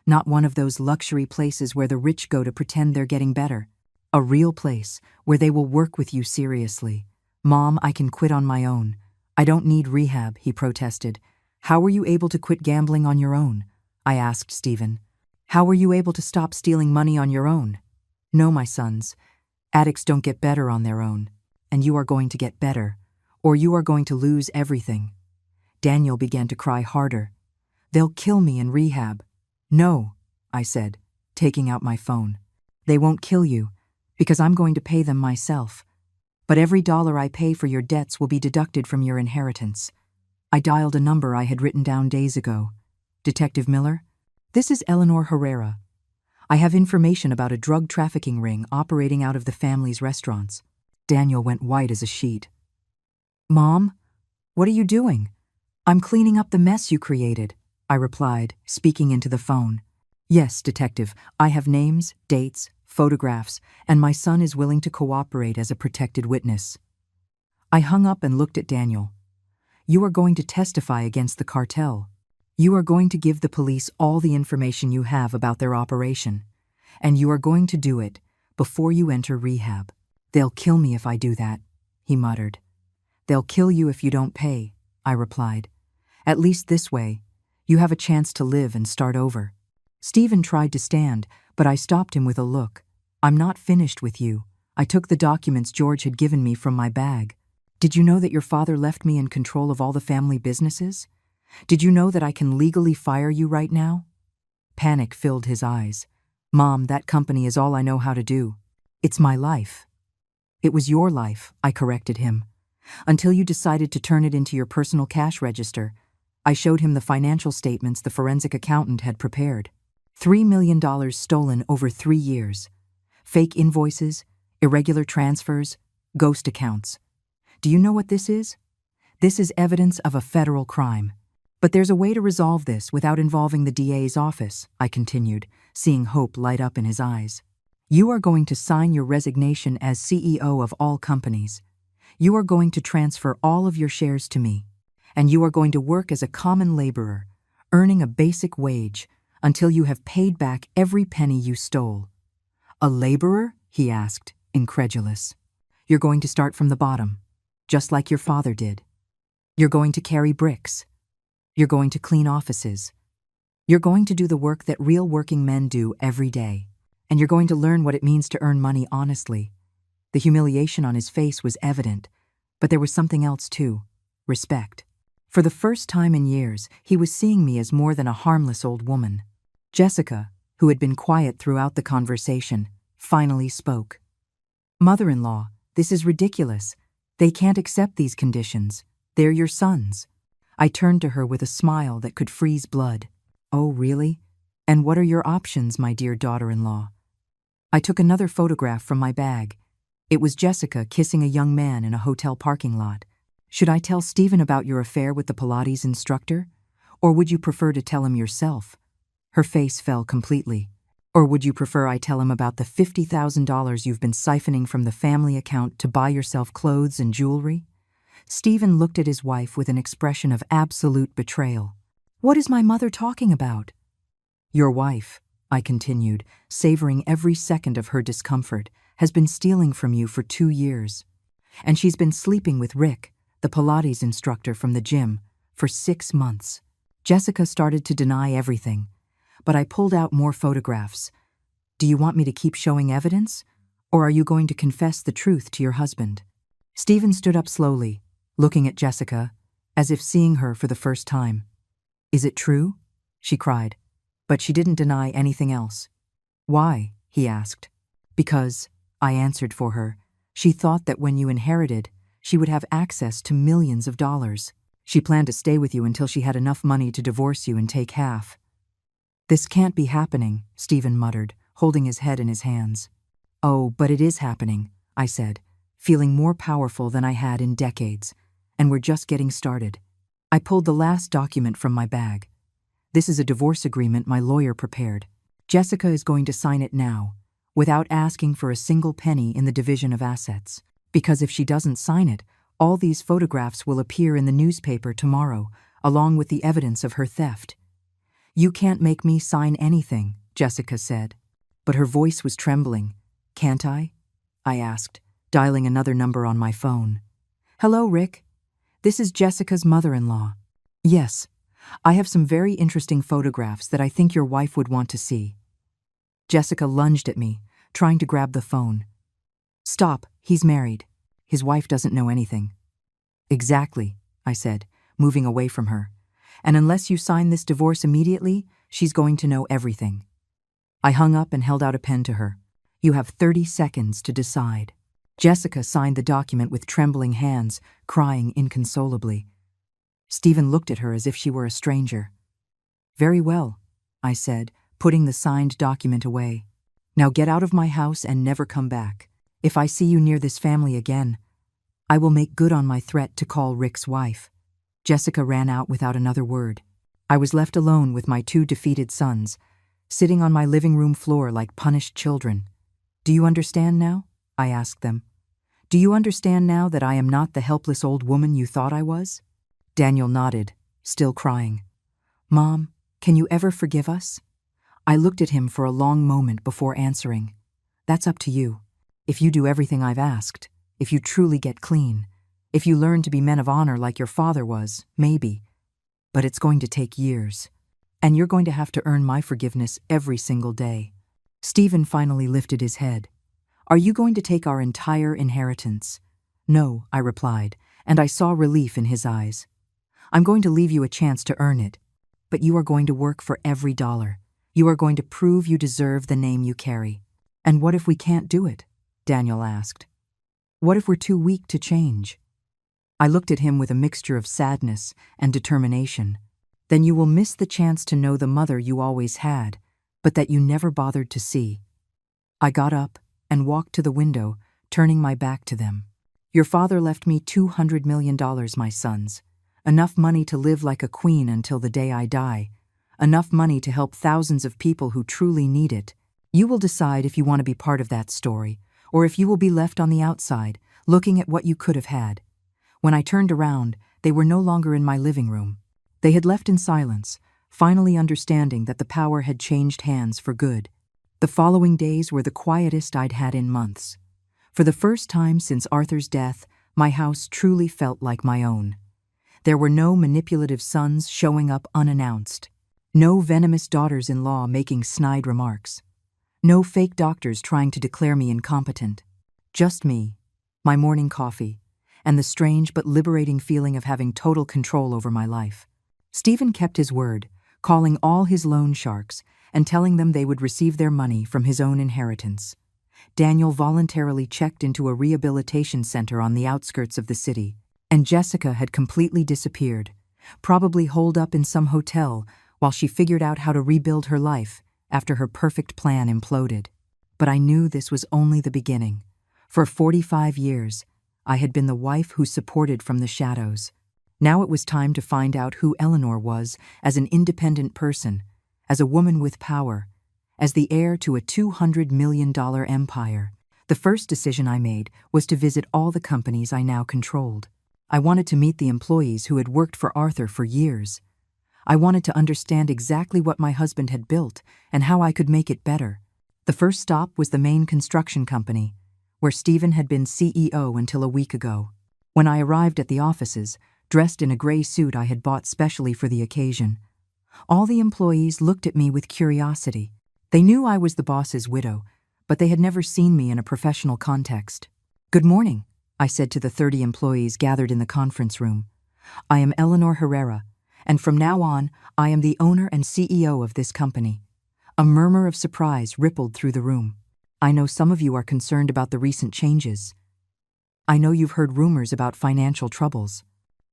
not one of those luxury places where the rich go to pretend they're getting better. A real place where they will work with you seriously. Mom, I can quit on my own. I don't need rehab, he protested. How were you able to quit gambling on your own? I asked Stephen. How were you able to stop stealing money on your own? No, my sons. Addicts don't get better on their own. And you are going to get better, or you are going to lose everything. Daniel began to cry harder. They'll kill me in rehab. No, I said, taking out my phone. They won't kill you, because I'm going to pay them myself. But every dollar I pay for your debts will be deducted from your inheritance. I dialed a number I had written down days ago. Detective Miller? This is Eleanor Herrera. I have information about a drug trafficking ring operating out of the family's restaurants. Daniel went white as a sheet. Mom, what are you doing? I'm cleaning up the mess you created, I replied, speaking into the phone. Yes, detective, I have names, dates, photographs, and my son is willing to cooperate as a protected witness. I hung up and looked at Daniel. You are going to testify against the cartel. You are going to give the police all the information you have about their operation, and you are going to do it before you enter rehab. They'll kill me if I do that, he muttered. They'll kill you if you don't pay, I replied. At least this way, you have a chance to live and start over. Stephen tried to stand, but I stopped him with a look. I'm not finished with you. I took the documents George had given me from my bag. Did you know that your father left me in control of all the family businesses? Did you know that I can legally fire you right now? Panic filled his eyes. Mom, that company is all I know how to do. It's my life. It was your life, I corrected him. Until you decided to turn it into your personal cash register. I showed him the financial statements the forensic accountant had prepared. $3 million stolen over 3 years. Fake invoices, irregular transfers, ghost accounts. Do you know what this is? This is evidence of a federal crime. But there's a way to resolve this without involving the DA's office, I continued, seeing hope light up in his eyes. You are going to sign your resignation as CEO of all companies. You are going to transfer all of your shares to me. And you are going to work as a common laborer, earning a basic wage until you have paid back every penny you stole. A laborer? He asked, incredulous. You're going to start from the bottom, just like your father did. You're going to carry bricks. You're going to clean offices. You're going to do the work that real working men do every day. And you're going to learn what it means to earn money honestly. The humiliation on his face was evident, but there was something else too: respect. For the first time in years, he was seeing me as more than a harmless old woman. Jessica, who had been quiet throughout the conversation, finally spoke. Mother-in-law, this is ridiculous. They can't accept these conditions. They're your sons. I turned to her with a smile that could freeze blood. Oh, really? And what are your options, my dear daughter-in-law? I took another photograph from my bag. It was Jessica kissing a young man in a hotel parking lot. Should I tell Stephen about your affair with the Pilates instructor? Or would you prefer to tell him yourself? Her face fell completely. Or would you prefer I tell him about the $50,000 you've been siphoning from the family account to buy yourself clothes and jewelry? Stephen looked at his wife with an expression of absolute betrayal. What is my mother talking about? Your wife, I continued, savoring every second of her discomfort, has been stealing from you for 2 years. And she's been sleeping with Rick, the Pilates instructor from the gym, for 6 months. Jessica started to deny everything, but I pulled out more photographs. Do you want me to keep showing evidence? Or are you going to confess the truth to your husband? Stephen stood up slowly, looking at Jessica, as if seeing her for the first time. Is it true? She cried, but she didn't deny anything else. Why? He asked. Because, I answered for her, she thought that when you inherited, she would have access to millions of dollars. She planned to stay with you until she had enough money to divorce you and take half. This can't be happening, Stephen muttered, holding his head in his hands. Oh, but it is happening, I said, feeling more powerful than I had in decades. And we're just getting started. I pulled the last document from my bag. This is a divorce agreement my lawyer prepared. Jessica is going to sign it now, without asking for a single penny in the division of assets. Because if she doesn't sign it, all these photographs will appear in the newspaper tomorrow, along with the evidence of her theft. You can't make me sign anything, Jessica said. But her voice was trembling. Can't I? I asked, dialing another number on my phone. Hello, Rick. This is Jessica's mother-in-law. Yes, I have some very interesting photographs that I think your wife would want to see. Jessica lunged at me, trying to grab the phone. Stop, he's married. His wife doesn't know anything. Exactly, I said, moving away from her. And unless you sign this divorce immediately, she's going to know everything. I hung up and held out a pen to her. You have 30 seconds to decide. Jessica signed the document with trembling hands, crying inconsolably. Stephen looked at her as if she were a stranger. Very well, I said, putting the signed document away. Now get out of my house and never come back. If I see you near this family again, I will make good on my threat to call Rick's wife. Jessica ran out without another word. I was left alone with my 2 defeated sons, sitting on my living room floor like punished children. Do you understand now? I asked them. Do you understand now that I am not the helpless old woman you thought I was? Daniel nodded, still crying. Mom, can you ever forgive us? I looked at him for a long moment before answering. That's up to you. If you do everything I've asked, if you truly get clean, if you learn to be men of honor like your father was, maybe. But it's going to take years. And you're going to have to earn my forgiveness every single day. Stephen finally lifted his head. Are you going to take our entire inheritance? No, I replied, and I saw relief in his eyes. I'm going to leave you a chance to earn it, but you are going to work for every dollar. You are going to prove you deserve the name you carry. And what if we can't do it? Daniel asked. What if we're too weak to change? I looked at him with a mixture of sadness and determination. Then you will miss the chance to know the mother you always had, but that you never bothered to see. I got up and walked to the window, turning my back to them. Your father left me $200 million, my sons. Enough money to live like a queen until the day I die. Enough money to help thousands of people who truly need it. You will decide if you want to be part of that story, or if you will be left on the outside, looking at what you could have had. When I turned around, they were no longer in my living room. They had left in silence, finally understanding that the power had changed hands for good. The following days were the quietest I'd had in months. For the first time since Arthur's death, my house truly felt like my own. There were no manipulative sons showing up unannounced. No venomous daughters-in-law making snide remarks. No fake doctors trying to declare me incompetent. Just me, my morning coffee, and the strange but liberating feeling of having total control over my life. Stephen kept his word, calling all his loan sharks and telling them they would receive their money from his own inheritance. Daniel voluntarily checked into a rehabilitation center on the outskirts of the city, and Jessica had completely disappeared, probably holed up in some hotel while she figured out how to rebuild her life after her perfect plan imploded. But I knew this was only the beginning. For 45 years, I had been the wife who supported from the shadows. Now it was time to find out who Eleanor was as an independent person, as a woman with power, as the heir to a $200 million empire. The first decision I made was to visit all the companies I now controlled. I wanted to meet the employees who had worked for Arthur for years. I wanted to understand exactly what my husband had built and how I could make it better. The first stop was the main construction company, where Stephen had been CEO until a week ago. When I arrived at the offices, dressed in a gray suit I had bought specially for the occasion, all the employees looked at me with curiosity. They knew I was the boss's widow, but they had never seen me in a professional context. "Good morning," I said to the 30 employees gathered in the conference room. "I am Eleanor Herrera, and from now on, I am the owner and CEO of this company." A murmur of surprise rippled through the room. "I know some of you are concerned about the recent changes. I know you've heard rumors about financial troubles.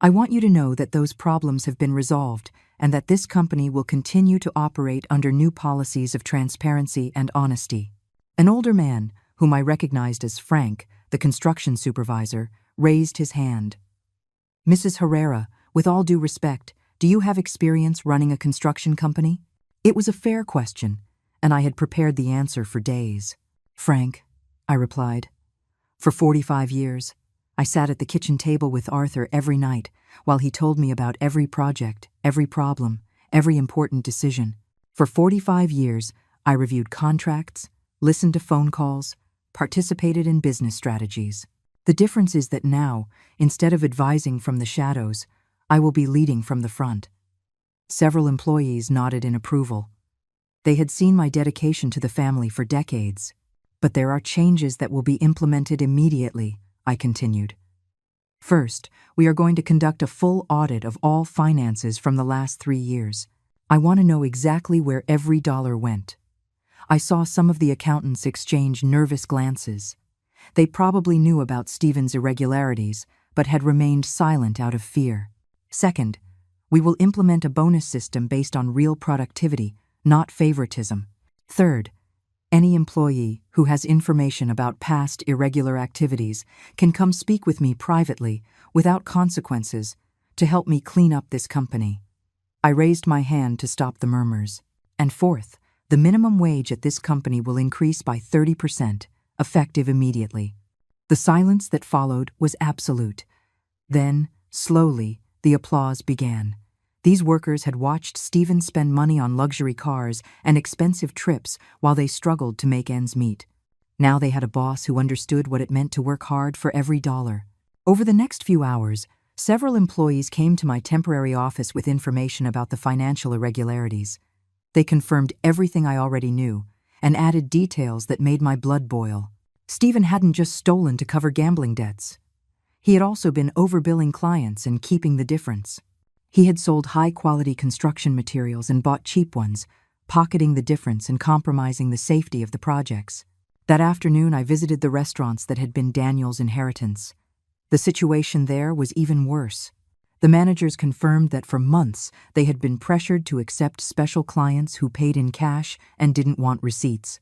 I want you to know that those problems have been resolved and that this company will continue to operate under new policies of transparency and honesty." An older man, whom I recognized as Frank, the construction supervisor, raised his hand. "Mrs. Herrera, with all due respect, do you have experience running a construction company?" It was a fair question, and I had prepared the answer for days. "Frank," I replied. "For 45 years, I sat at the kitchen table with Arthur every night while he told me about every project, every problem, every important decision. For 45 years, I reviewed contracts, listened to phone calls, participated in business strategies. The difference is that now, instead of advising from the shadows, I will be leading from the front." Several employees nodded in approval. They had seen my dedication to the family for decades. "But there are changes that will be implemented immediately," I continued. "First, we are going to conduct a full audit of all finances from the last 3 years. I want to know exactly where every dollar went." I saw some of the accountants exchange nervous glances. They probably knew about Stephen's irregularities, but had remained silent out of fear. Second, we will implement a bonus system based on real productivity, not favoritism. Third, any employee who has information about past irregular activities can come speak with me privately, without consequences, to help me clean up this company. I raised my hand to stop the murmurs. And fourth, the minimum wage at this company will increase by 30%, effective immediately. The silence that followed was absolute. Then, slowly, the applause began. These workers had watched Stephen spend money on luxury cars and expensive trips while they struggled to make ends meet. Now they had a boss who understood what it meant to work hard for every dollar. Over the next few hours, several employees came to my temporary office with information about the financial irregularities. They confirmed everything I already knew and added details that made my blood boil. Stephen hadn't just stolen to cover gambling debts. He had also been overbilling clients and keeping the difference. He had sold high-quality construction materials and bought cheap ones, pocketing the difference and compromising the safety of the projects. That afternoon, I visited the restaurants that had been Daniel's inheritance. The situation there was even worse. The managers confirmed that for months they had been pressured to accept special clients who paid in cash and didn't want receipts.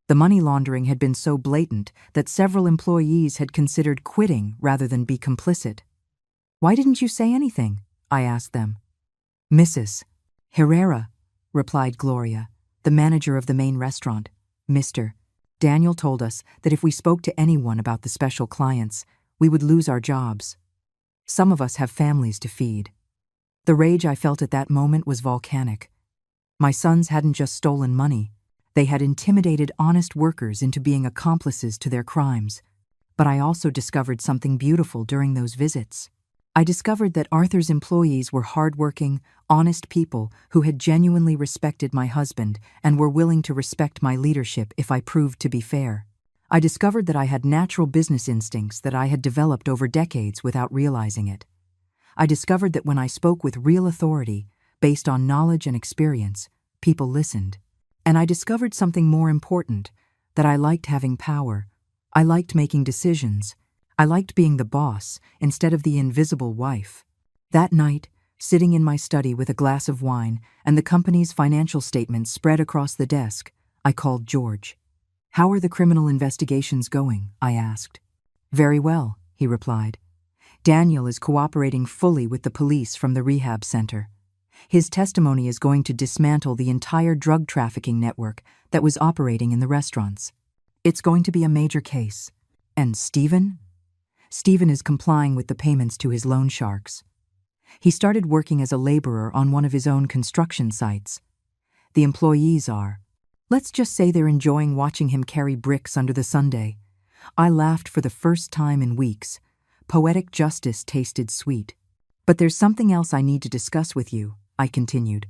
The money laundering had been so blatant that several employees had considered quitting rather than be complicit. "Why didn't you say anything?" I asked them. "Mrs. Herrera," replied Gloria, the manager of the main restaurant. "Mr. Daniel told us that if we spoke to anyone about the special clients, we would lose our jobs. Some of us have families to feed." The rage I felt at that moment was volcanic. My sons hadn't just stolen money. They had intimidated honest workers into being accomplices to their crimes. But I also discovered something beautiful during those visits. I discovered that Arthur's employees were hardworking, honest people who had genuinely respected my husband and were willing to respect my leadership if I proved to be fair. I discovered that I had natural business instincts that I had developed over decades without realizing it. I discovered that when I spoke with real authority, based on knowledge and experience, people listened. And I discovered something more important, that I liked having power. I liked making decisions. I liked being the boss instead of the invisible wife. That night, sitting in my study with a glass of wine and the company's financial statements spread across the desk, I called George. "How are the criminal investigations going?" I asked. "Very well," he replied. "Daniel is cooperating fully with the police from the rehab center. His testimony is going to dismantle the entire drug trafficking network that was operating in the restaurants. It's going to be a major case. And Stephen? Stephen is complying with the payments to his loan sharks. He started working as a laborer on one of his own construction sites. The employees are. Let's just say they're enjoying watching him carry bricks under the sundae." I laughed for the first time in weeks. Poetic justice tasted sweet. "But there's something else I need to discuss with you," I continued.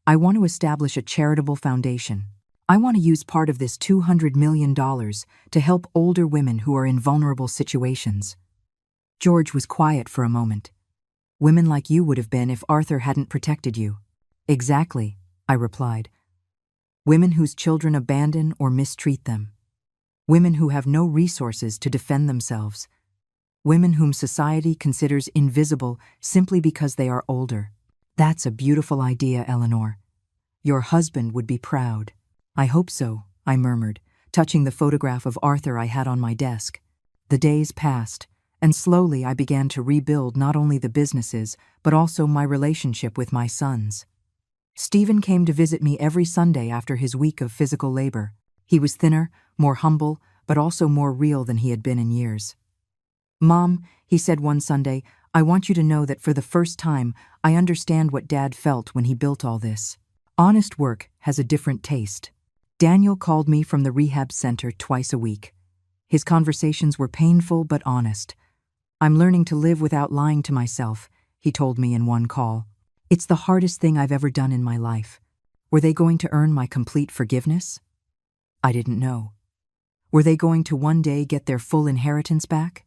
"I want to establish a charitable foundation. I want to use part of this $200 million to help older women who are in vulnerable situations." George was quiet for a moment. "Women like you would have been if Arthur hadn't protected you." "Exactly," I replied. "Women whose children abandon or mistreat them. Women who have no resources to defend themselves. Women whom society considers invisible simply because they are older. That's a beautiful idea, Eleanor. Your husband would be proud." "I hope so," I murmured, touching the photograph of Arthur I had on my desk. The days passed, and slowly I began to rebuild not only the businesses, but also my relationship with my sons. Stephen came to visit me every Sunday after his week of physical labor. He was thinner, more humble, but also more real than he had been in years. "Mom," he said one Sunday, "I want you to know that for the first time, I understand what Dad felt when he built all this. Honest work has a different taste." Daniel called me from the rehab center twice a week. His conversations were painful but honest. "I'm learning to live without lying to myself," he told me in one call. "It's the hardest thing I've ever done in my life." Were they going to earn my complete forgiveness? I didn't know. Were they going to one day get their full inheritance back?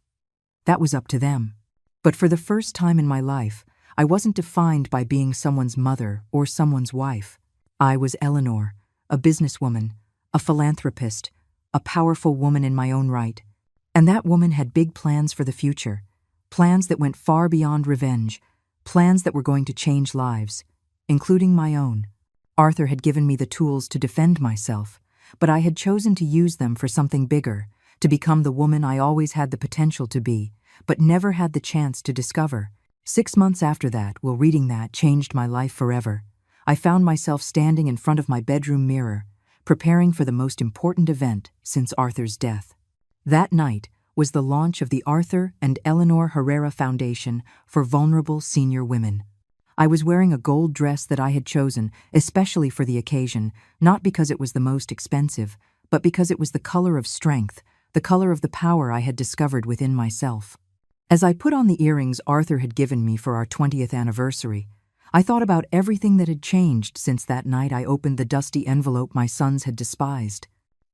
That was up to them. But for the first time in my life, I wasn't defined by being someone's mother or someone's wife. I was Eleanor, a businesswoman, a philanthropist, a powerful woman in my own right. And that woman had big plans for the future, plans that went far beyond revenge, plans that were going to change lives, including my own. Arthur had given me the tools to defend myself, but I had chosen to use them for something bigger, to become the woman I always had the potential to be, but never had the chance to discover. 6 months after that, while reading that changed my life forever, I found myself standing in front of my bedroom mirror, preparing for the most important event since Arthur's death. That night was the launch of the Arthur and Eleanor Herrera Foundation for Vulnerable Senior Women. I was wearing a gold dress that I had chosen, especially for the occasion, not because it was the most expensive, but because it was the color of strength, the color of the power I had discovered within myself. As I put on the earrings Arthur had given me for our 20th anniversary, I thought about everything that had changed since that night I opened the dusty envelope my sons had despised.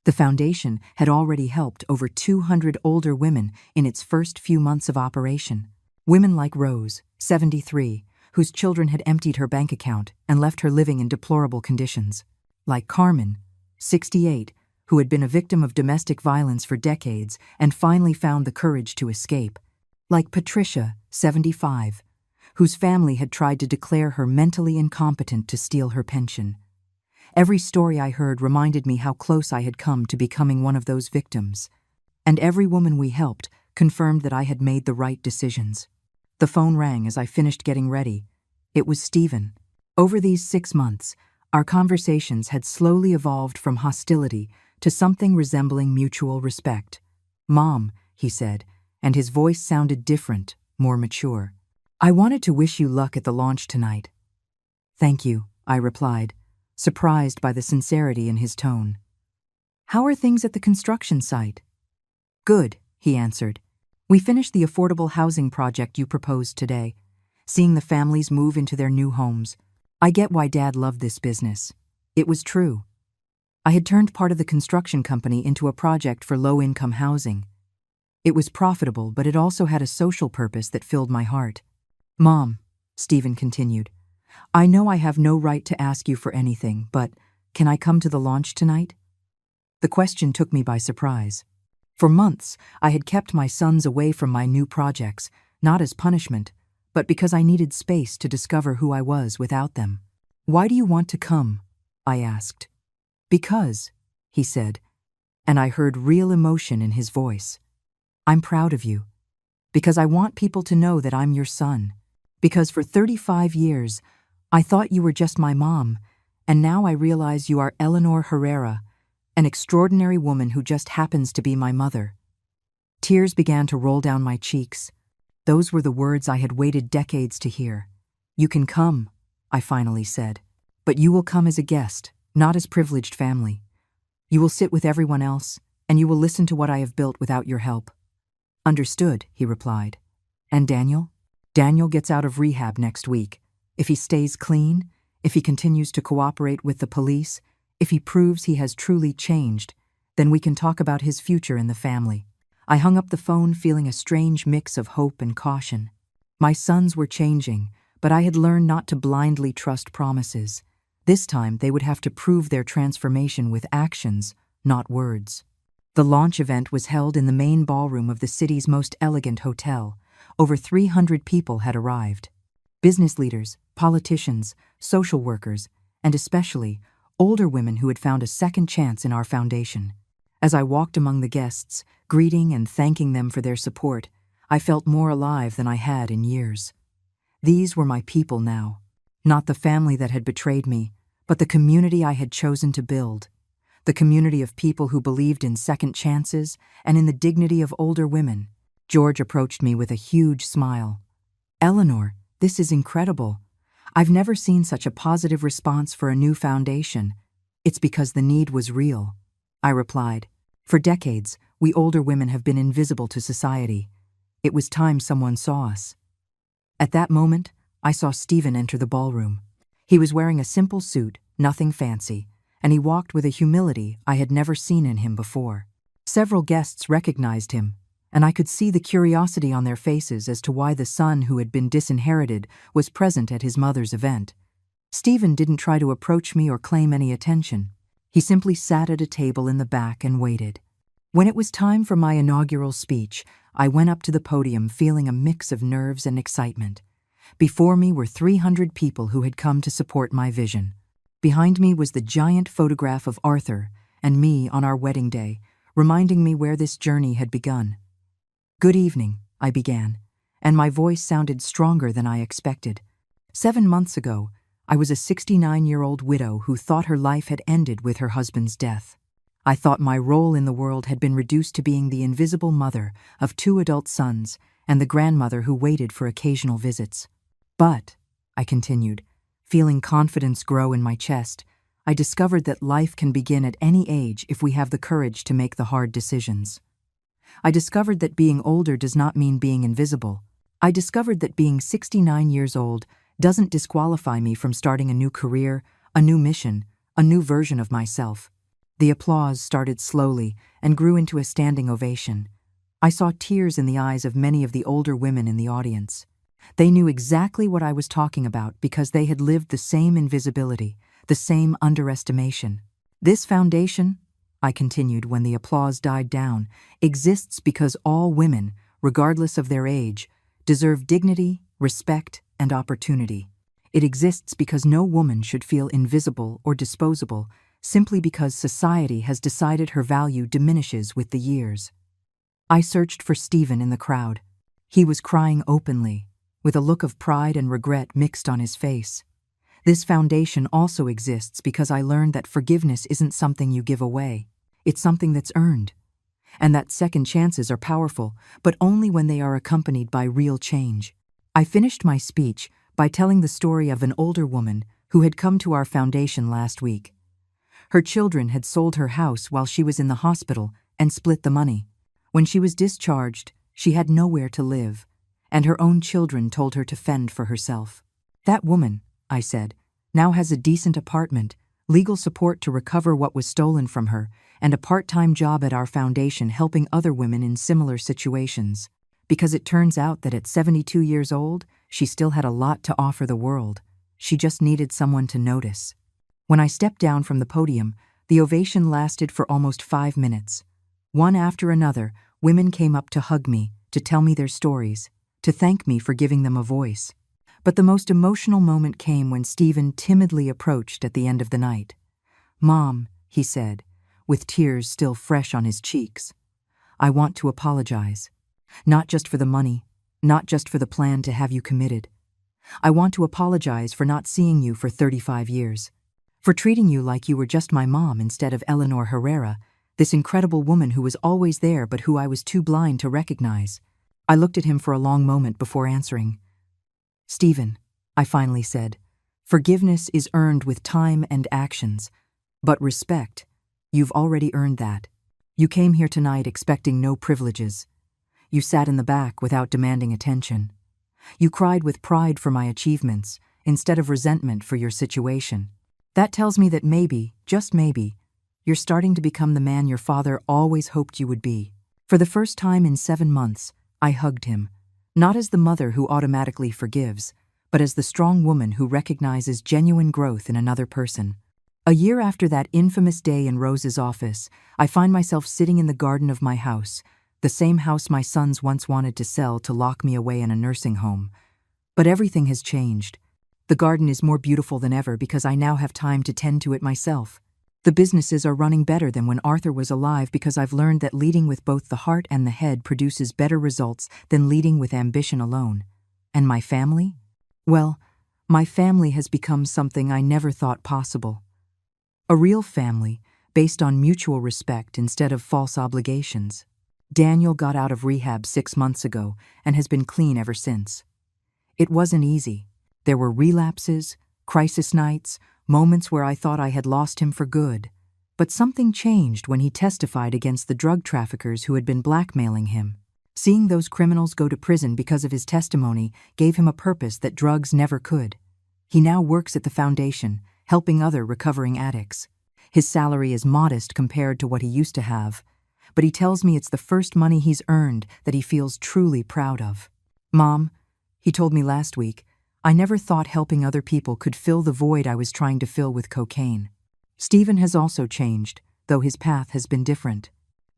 The foundation had already helped over 200 older women in its first few months of operation. Women like Rose, 73, whose children had emptied her bank account and left her living in deplorable conditions. Like Carmen, 68, who had been a victim of domestic violence for decades and finally found the courage to escape. like Patricia, 75, whose family had tried to declare her mentally incompetent to steal her pension. Every story I heard reminded me how close I had come to becoming one of those victims. And every woman we helped confirmed that I had made the right decisions. The phone rang as I finished getting ready. It was Stephen. Over these 6 months, our conversations had slowly evolved from hostility to something resembling mutual respect. "Mom," he said, and his voice sounded different, more mature. "I wanted to wish you luck at the launch tonight." "Thank you," I replied, surprised by the sincerity in his tone. "How are things at the construction site?" "Good," he answered. "We finished the affordable housing project you proposed today, seeing the families move into their new homes. I get why Dad loved this business. It was true. I had turned part of the construction company into a project for low-income housing. It was profitable, but it also had a social purpose that filled my heart." "Mom," Stephen continued, "I know I have no right to ask you for anything, but can I come to the launch tonight?" The question took me by surprise. For months, I had kept my sons away from my new projects, not as punishment, but because I needed space to discover who I was without them. "Why do you want to come?" I asked. "Because," he said, and I heard real emotion in his voice. "I'm proud of you. Because I want people to know that I'm your son. Because for 35 years, I thought you were just my mom, and now I realize you are Eleanor Herrera, an extraordinary woman who just happens to be my mother." Tears began to roll down my cheeks. Those were the words I had waited decades to hear. "You can come," I finally said, "but you will come as a guest, not as privileged family. You will sit with everyone else, and you will listen to what I have built without your help." "Understood," he replied. "And Daniel?" "Daniel gets out of rehab next week. If he stays clean, if he continues to cooperate with the police, if he proves he has truly changed, then we can talk about his future in the family." I hung up the phone feeling a strange mix of hope and caution. My sons were changing, but I had learned not to blindly trust promises. This time they would have to prove their transformation with actions, not words. The launch event was held in the main ballroom of the city's most elegant hotel. Over 300 people had arrived. Business leaders, politicians, social workers, and especially older women who had found a second chance in our foundation. As I walked among the guests, greeting and thanking them for their support, I felt more alive than I had in years. These were my people now, not the family that had betrayed me, but the community I had chosen to build, the community of people who believed in second chances and in the dignity of older women. George approached me with a huge smile. "Eleanor, this is incredible. I've never seen such a positive response for a new foundation. It's because the need was real," I replied. "For decades, we older women have been invisible to society. It was time someone saw us." At that moment, I saw Stephen enter the ballroom. He was wearing a simple suit, nothing fancy, and he walked with a humility I had never seen in him before. Several guests recognized him, and I could see the curiosity on their faces as to why the son who had been disinherited was present at his mother's event. Stephen didn't try to approach me or claim any attention. He simply sat at a table in the back and waited. When it was time for my inaugural speech, I went up to the podium feeling a mix of nerves and excitement. Before me were 300 people who had come to support my vision. Behind me was the giant photograph of Arthur and me on our wedding day, reminding me where this journey had begun. "Good evening," I began, and my voice sounded stronger than I expected. 7 months ago, I was a 69-year-old widow who thought her life had ended with her husband's death. I thought my role in the world had been reduced to being the invisible mother of 2 adult sons and the grandmother who waited for occasional visits. "But," I continued, feeling confidence grow in my chest, "I discovered that life can begin at any age if we have the courage to make the hard decisions. I discovered that being older does not mean being invisible. I discovered that being 69 years old doesn't disqualify me from starting a new career, a new mission, a new version of myself." The applause started slowly and grew into a standing ovation. I saw tears in the eyes of many of the older women in the audience. They knew exactly what I was talking about because they had lived the same invisibility, the same underestimation. "This foundation," I continued when the applause died down, "exists because all women, regardless of their age, deserve dignity, respect, and opportunity. It exists because no woman should feel invisible or disposable simply because society has decided her value diminishes with the years. I searched for Stephen in the crowd. He was crying openly, with a look of pride and regret mixed on his face. This foundation also exists because I learned that forgiveness isn't something you give away. It's something that's earned. And that second chances are powerful, but only when they are accompanied by real change. I finished my speech by telling the story of an older woman who had come to our foundation last week. Her children had sold her house while she was in the hospital and split the money. When she was discharged, she had nowhere to live, and her own children told her to fend for herself. That woman, I said, now has a decent apartment, legal support to recover what was stolen from her, and a part-time job at our foundation helping other women in similar situations. Because it turns out that at 72 years old, she still had a lot to offer the world. She just needed someone to notice. When I stepped down from the podium, the ovation lasted for almost 5 minutes. One after another, women came up to hug me, to tell me their stories, to thank me for giving them a voice. But the most emotional moment came when Stephen timidly approached at the end of the night. "Mom," he said, with tears still fresh on his cheeks, "I want to apologize. Not just for the money, not just for the plan to have you committed. I want to apologize for not seeing you for 35 years. For treating you like you were just my mom instead of Eleanor Herrera, this incredible woman who was always there but who I was too blind to recognize." I looked at him for a long moment before answering. "Stephen," I finally said, "forgiveness is earned with time and actions. But respect, you've already earned that. You came here tonight expecting no privileges. You sat in the back without demanding attention. You cried with pride for my achievements instead of resentment for your situation. That tells me that maybe, just maybe, you're starting to become the man your father always hoped you would be." For the first time in 7 months, I hugged him, not as the mother who automatically forgives, but as the strong woman who recognizes genuine growth in another person. A year after that infamous day in Rose's office, I find myself sitting in the garden of my house, the same house my sons once wanted to sell to lock me away in a nursing home. But everything has changed. The garden is more beautiful than ever because I now have time to tend to it myself. The businesses are running better than when Arthur was alive because I've learned that leading with both the heart and the head produces better results than leading with ambition alone. And my family? Well, my family has become something I never thought possible. A real family, based on mutual respect instead of false obligations. Daniel got out of rehab 6 months ago and has been clean ever since. It wasn't easy. There were relapses, crisis nights, moments where I thought I had lost him for good. But something changed when he testified against the drug traffickers who had been blackmailing him. Seeing those criminals go to prison because of his testimony gave him a purpose that drugs never could. He now works at the foundation, helping other recovering addicts. His salary is modest compared to what he used to have, but he tells me it's the first money he's earned that he feels truly proud of. "Mom," he told me last week, "I never thought helping other people could fill the void I was trying to fill with cocaine." Stephen has also changed, though his path has been different.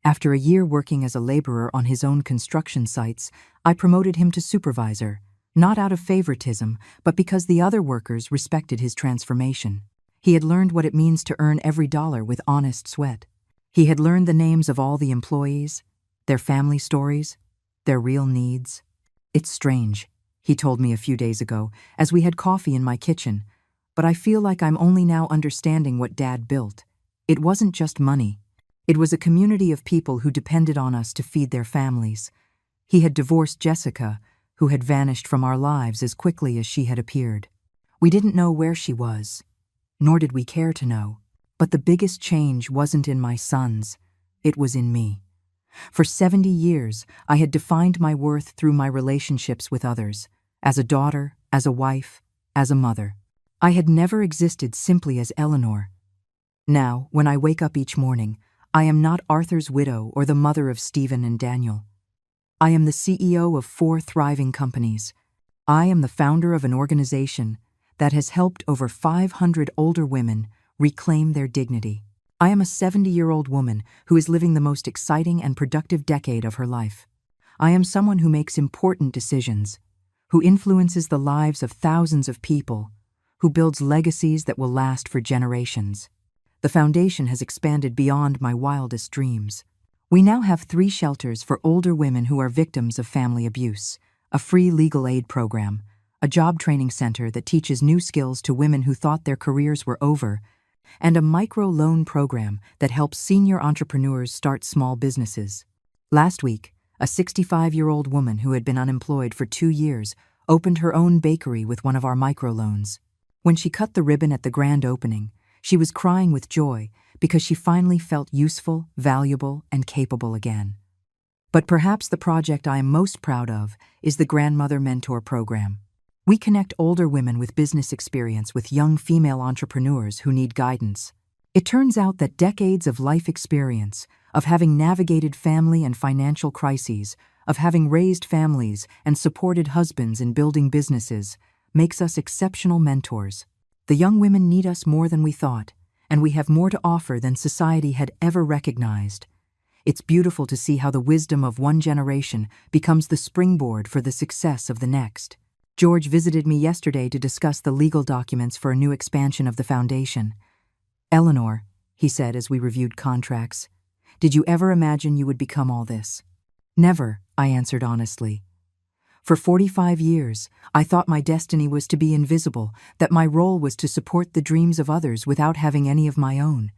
After a year working as a laborer on his own construction sites, I promoted him to supervisor, not out of favoritism, but because the other workers respected his transformation. He had learned what it means to earn every dollar with honest sweat. He had learned the names of all the employees, their family stories, their real needs. "It's strange," he told me a few days ago, as we had coffee in my kitchen, "but I feel like I'm only now understanding what Dad built. It wasn't just money. It was a community of people who depended on us to feed their families. He had divorced Jessica, who had vanished from our lives as quickly as she had appeared. We didn't know where she was, nor did we care to know. But the biggest change wasn't in my sons, it was in me. For 70 years, I had defined my worth through my relationships with others, as a daughter, as a wife, as a mother. I had never existed simply as Eleanor. Now, when I wake up each morning, I am not Arthur's widow or the mother of Stephen and Daniel. I am the CEO of 4 thriving companies. I am the founder of an organization that has helped over 500 older women reclaim their dignity. I am a 70-year-old woman who is living the most exciting and productive decade of her life. I am someone who makes important decisions, who influences the lives of thousands of people, who builds legacies that will last for generations. The foundation has expanded beyond my wildest dreams. We now have 3 shelters for older women who are victims of family abuse, a free legal aid program, a job training center that teaches new skills to women who thought their careers were over, and a micro-loan program that helps senior entrepreneurs start small businesses. Last week, a 65-year-old woman who had been unemployed for 2 years opened her own bakery with one of our microloans. When she cut the ribbon at the grand opening, she was crying with joy because she finally felt useful, valuable, and capable again. But perhaps the project I am most proud of is the Grandmother Mentor Program. We connect older women with business experience with young female entrepreneurs who need guidance. It turns out that decades of life experience, of having navigated family and financial crises, of having raised families and supported husbands in building businesses, makes us exceptional mentors. The young women need us more than we thought, and we have more to offer than society had ever recognized. It's beautiful to see how the wisdom of one generation becomes the springboard for the success of the next. George visited me yesterday to discuss the legal documents for a new expansion of the foundation. "Eleanor," he said as we reviewed contracts, "did you ever imagine you would become all this?" "Never," I answered honestly. "For 45 years, I thought my destiny was to be invisible, that my role was to support the dreams of others without having any of my own."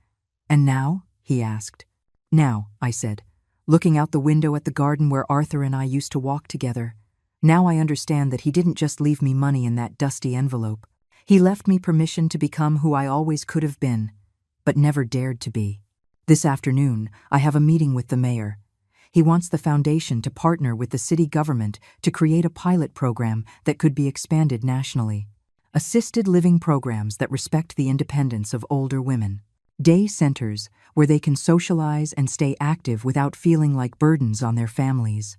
"And now?" he asked. "Now," I said, looking out the window at the garden where Arthur and I used to walk together. "Now I understand that he didn't just leave me money in that dusty envelope. He left me permission to become who I always could have been, but never dared to be. This afternoon, I have a meeting with the mayor. He wants the foundation to partner with the city government to create a pilot program that could be expanded nationally. Assisted living programs that respect the independence of older women. Day centers where they can socialize and stay active without feeling like burdens on their families.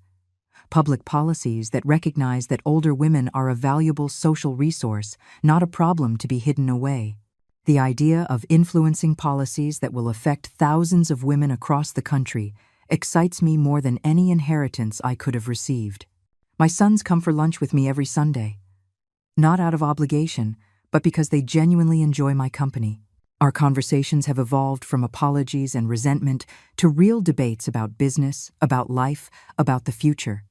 Public policies that recognize that older women are a valuable social resource, not a problem to be hidden away. The idea of influencing policies that will affect thousands of women across the country excites me more than any inheritance I could have received. My sons come for lunch with me every Sunday. Not out of obligation, but because they genuinely enjoy my company. Our conversations have evolved from apologies and resentment to real debates about business, about life, about the future.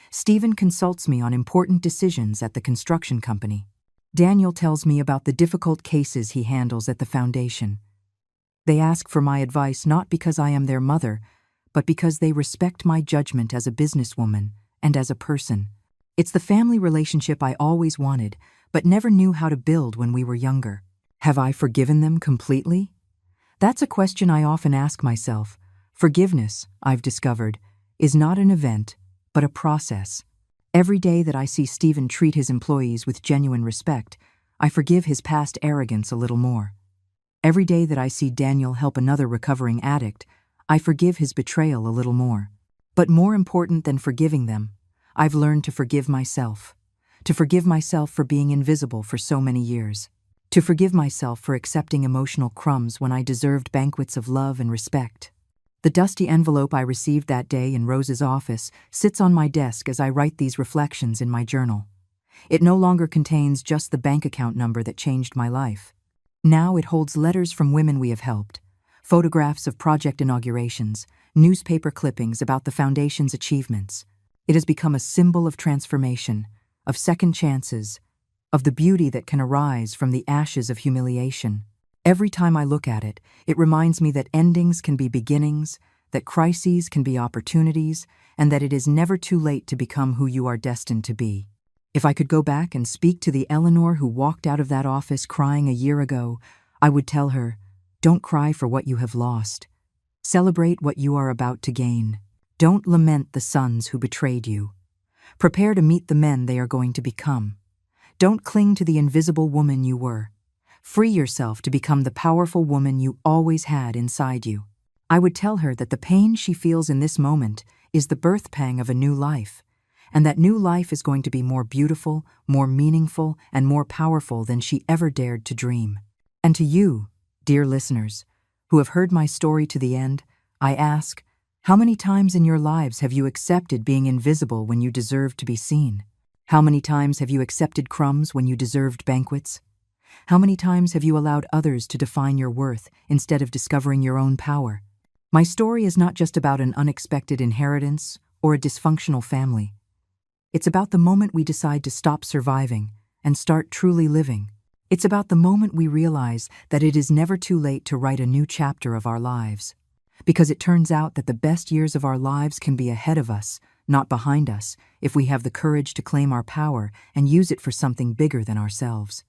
Stephen consults me on important decisions at the construction company. Daniel tells me about the difficult cases he handles at the foundation. They ask for my advice not because I am their mother, but because they respect my judgment as a businesswoman and as a person. It's the family relationship I always wanted, but never knew how to build when we were younger. Have I forgiven them completely? That's a question I often ask myself. Forgiveness, I've discovered, is not an event, but a process. Every day that I see Stephen treat his employees with genuine respect, I forgive his past arrogance a little more. Every day that I see Daniel help another recovering addict, I forgive his betrayal a little more. But more important than forgiving them, I've learned to forgive myself. To forgive myself for being invisible for so many years. To forgive myself for accepting emotional crumbs when I deserved banquets of love and respect. The dusty envelope I received that day in Rose's office sits on my desk as I write these reflections in my journal. It no longer contains just the bank account number that changed my life. Now it holds letters from women we have helped, photographs of project inaugurations, newspaper clippings about the foundation's achievements. It has become a symbol of transformation, of second chances, of the beauty that can arise from the ashes of humiliation. Every time I look at it, it reminds me that endings can be beginnings, that crises can be opportunities, and that it is never too late to become who you are destined to be. If I could go back and speak to the Eleanor who walked out of that office crying a year ago, I would tell her, don't cry for what you have lost. Celebrate what you are about to gain. Don't lament the sons who betrayed you. Prepare to meet the men they are going to become. Don't cling to the invisible woman you were. Free yourself to become the powerful woman you always had inside you. I would tell her that the pain she feels in this moment is the birth pang of a new life, and that new life is going to be more beautiful, more meaningful, and more powerful than she ever dared to dream. And to you, dear listeners, who have heard my story to the end, I ask, How many times in your lives have you accepted being invisible when you deserved to be seen? How many times have you accepted crumbs when you deserved banquets? How many times have you allowed others to define your worth instead of discovering your own power? My story is not just about an unexpected inheritance or a dysfunctional family. It's about the moment we decide to stop surviving and start truly living. It's about the moment we realize that it is never too late to write a new chapter of our lives. Because it turns out that the best years of our lives can be ahead of us, not behind us, if we have the courage to claim our power and use it for something bigger than ourselves.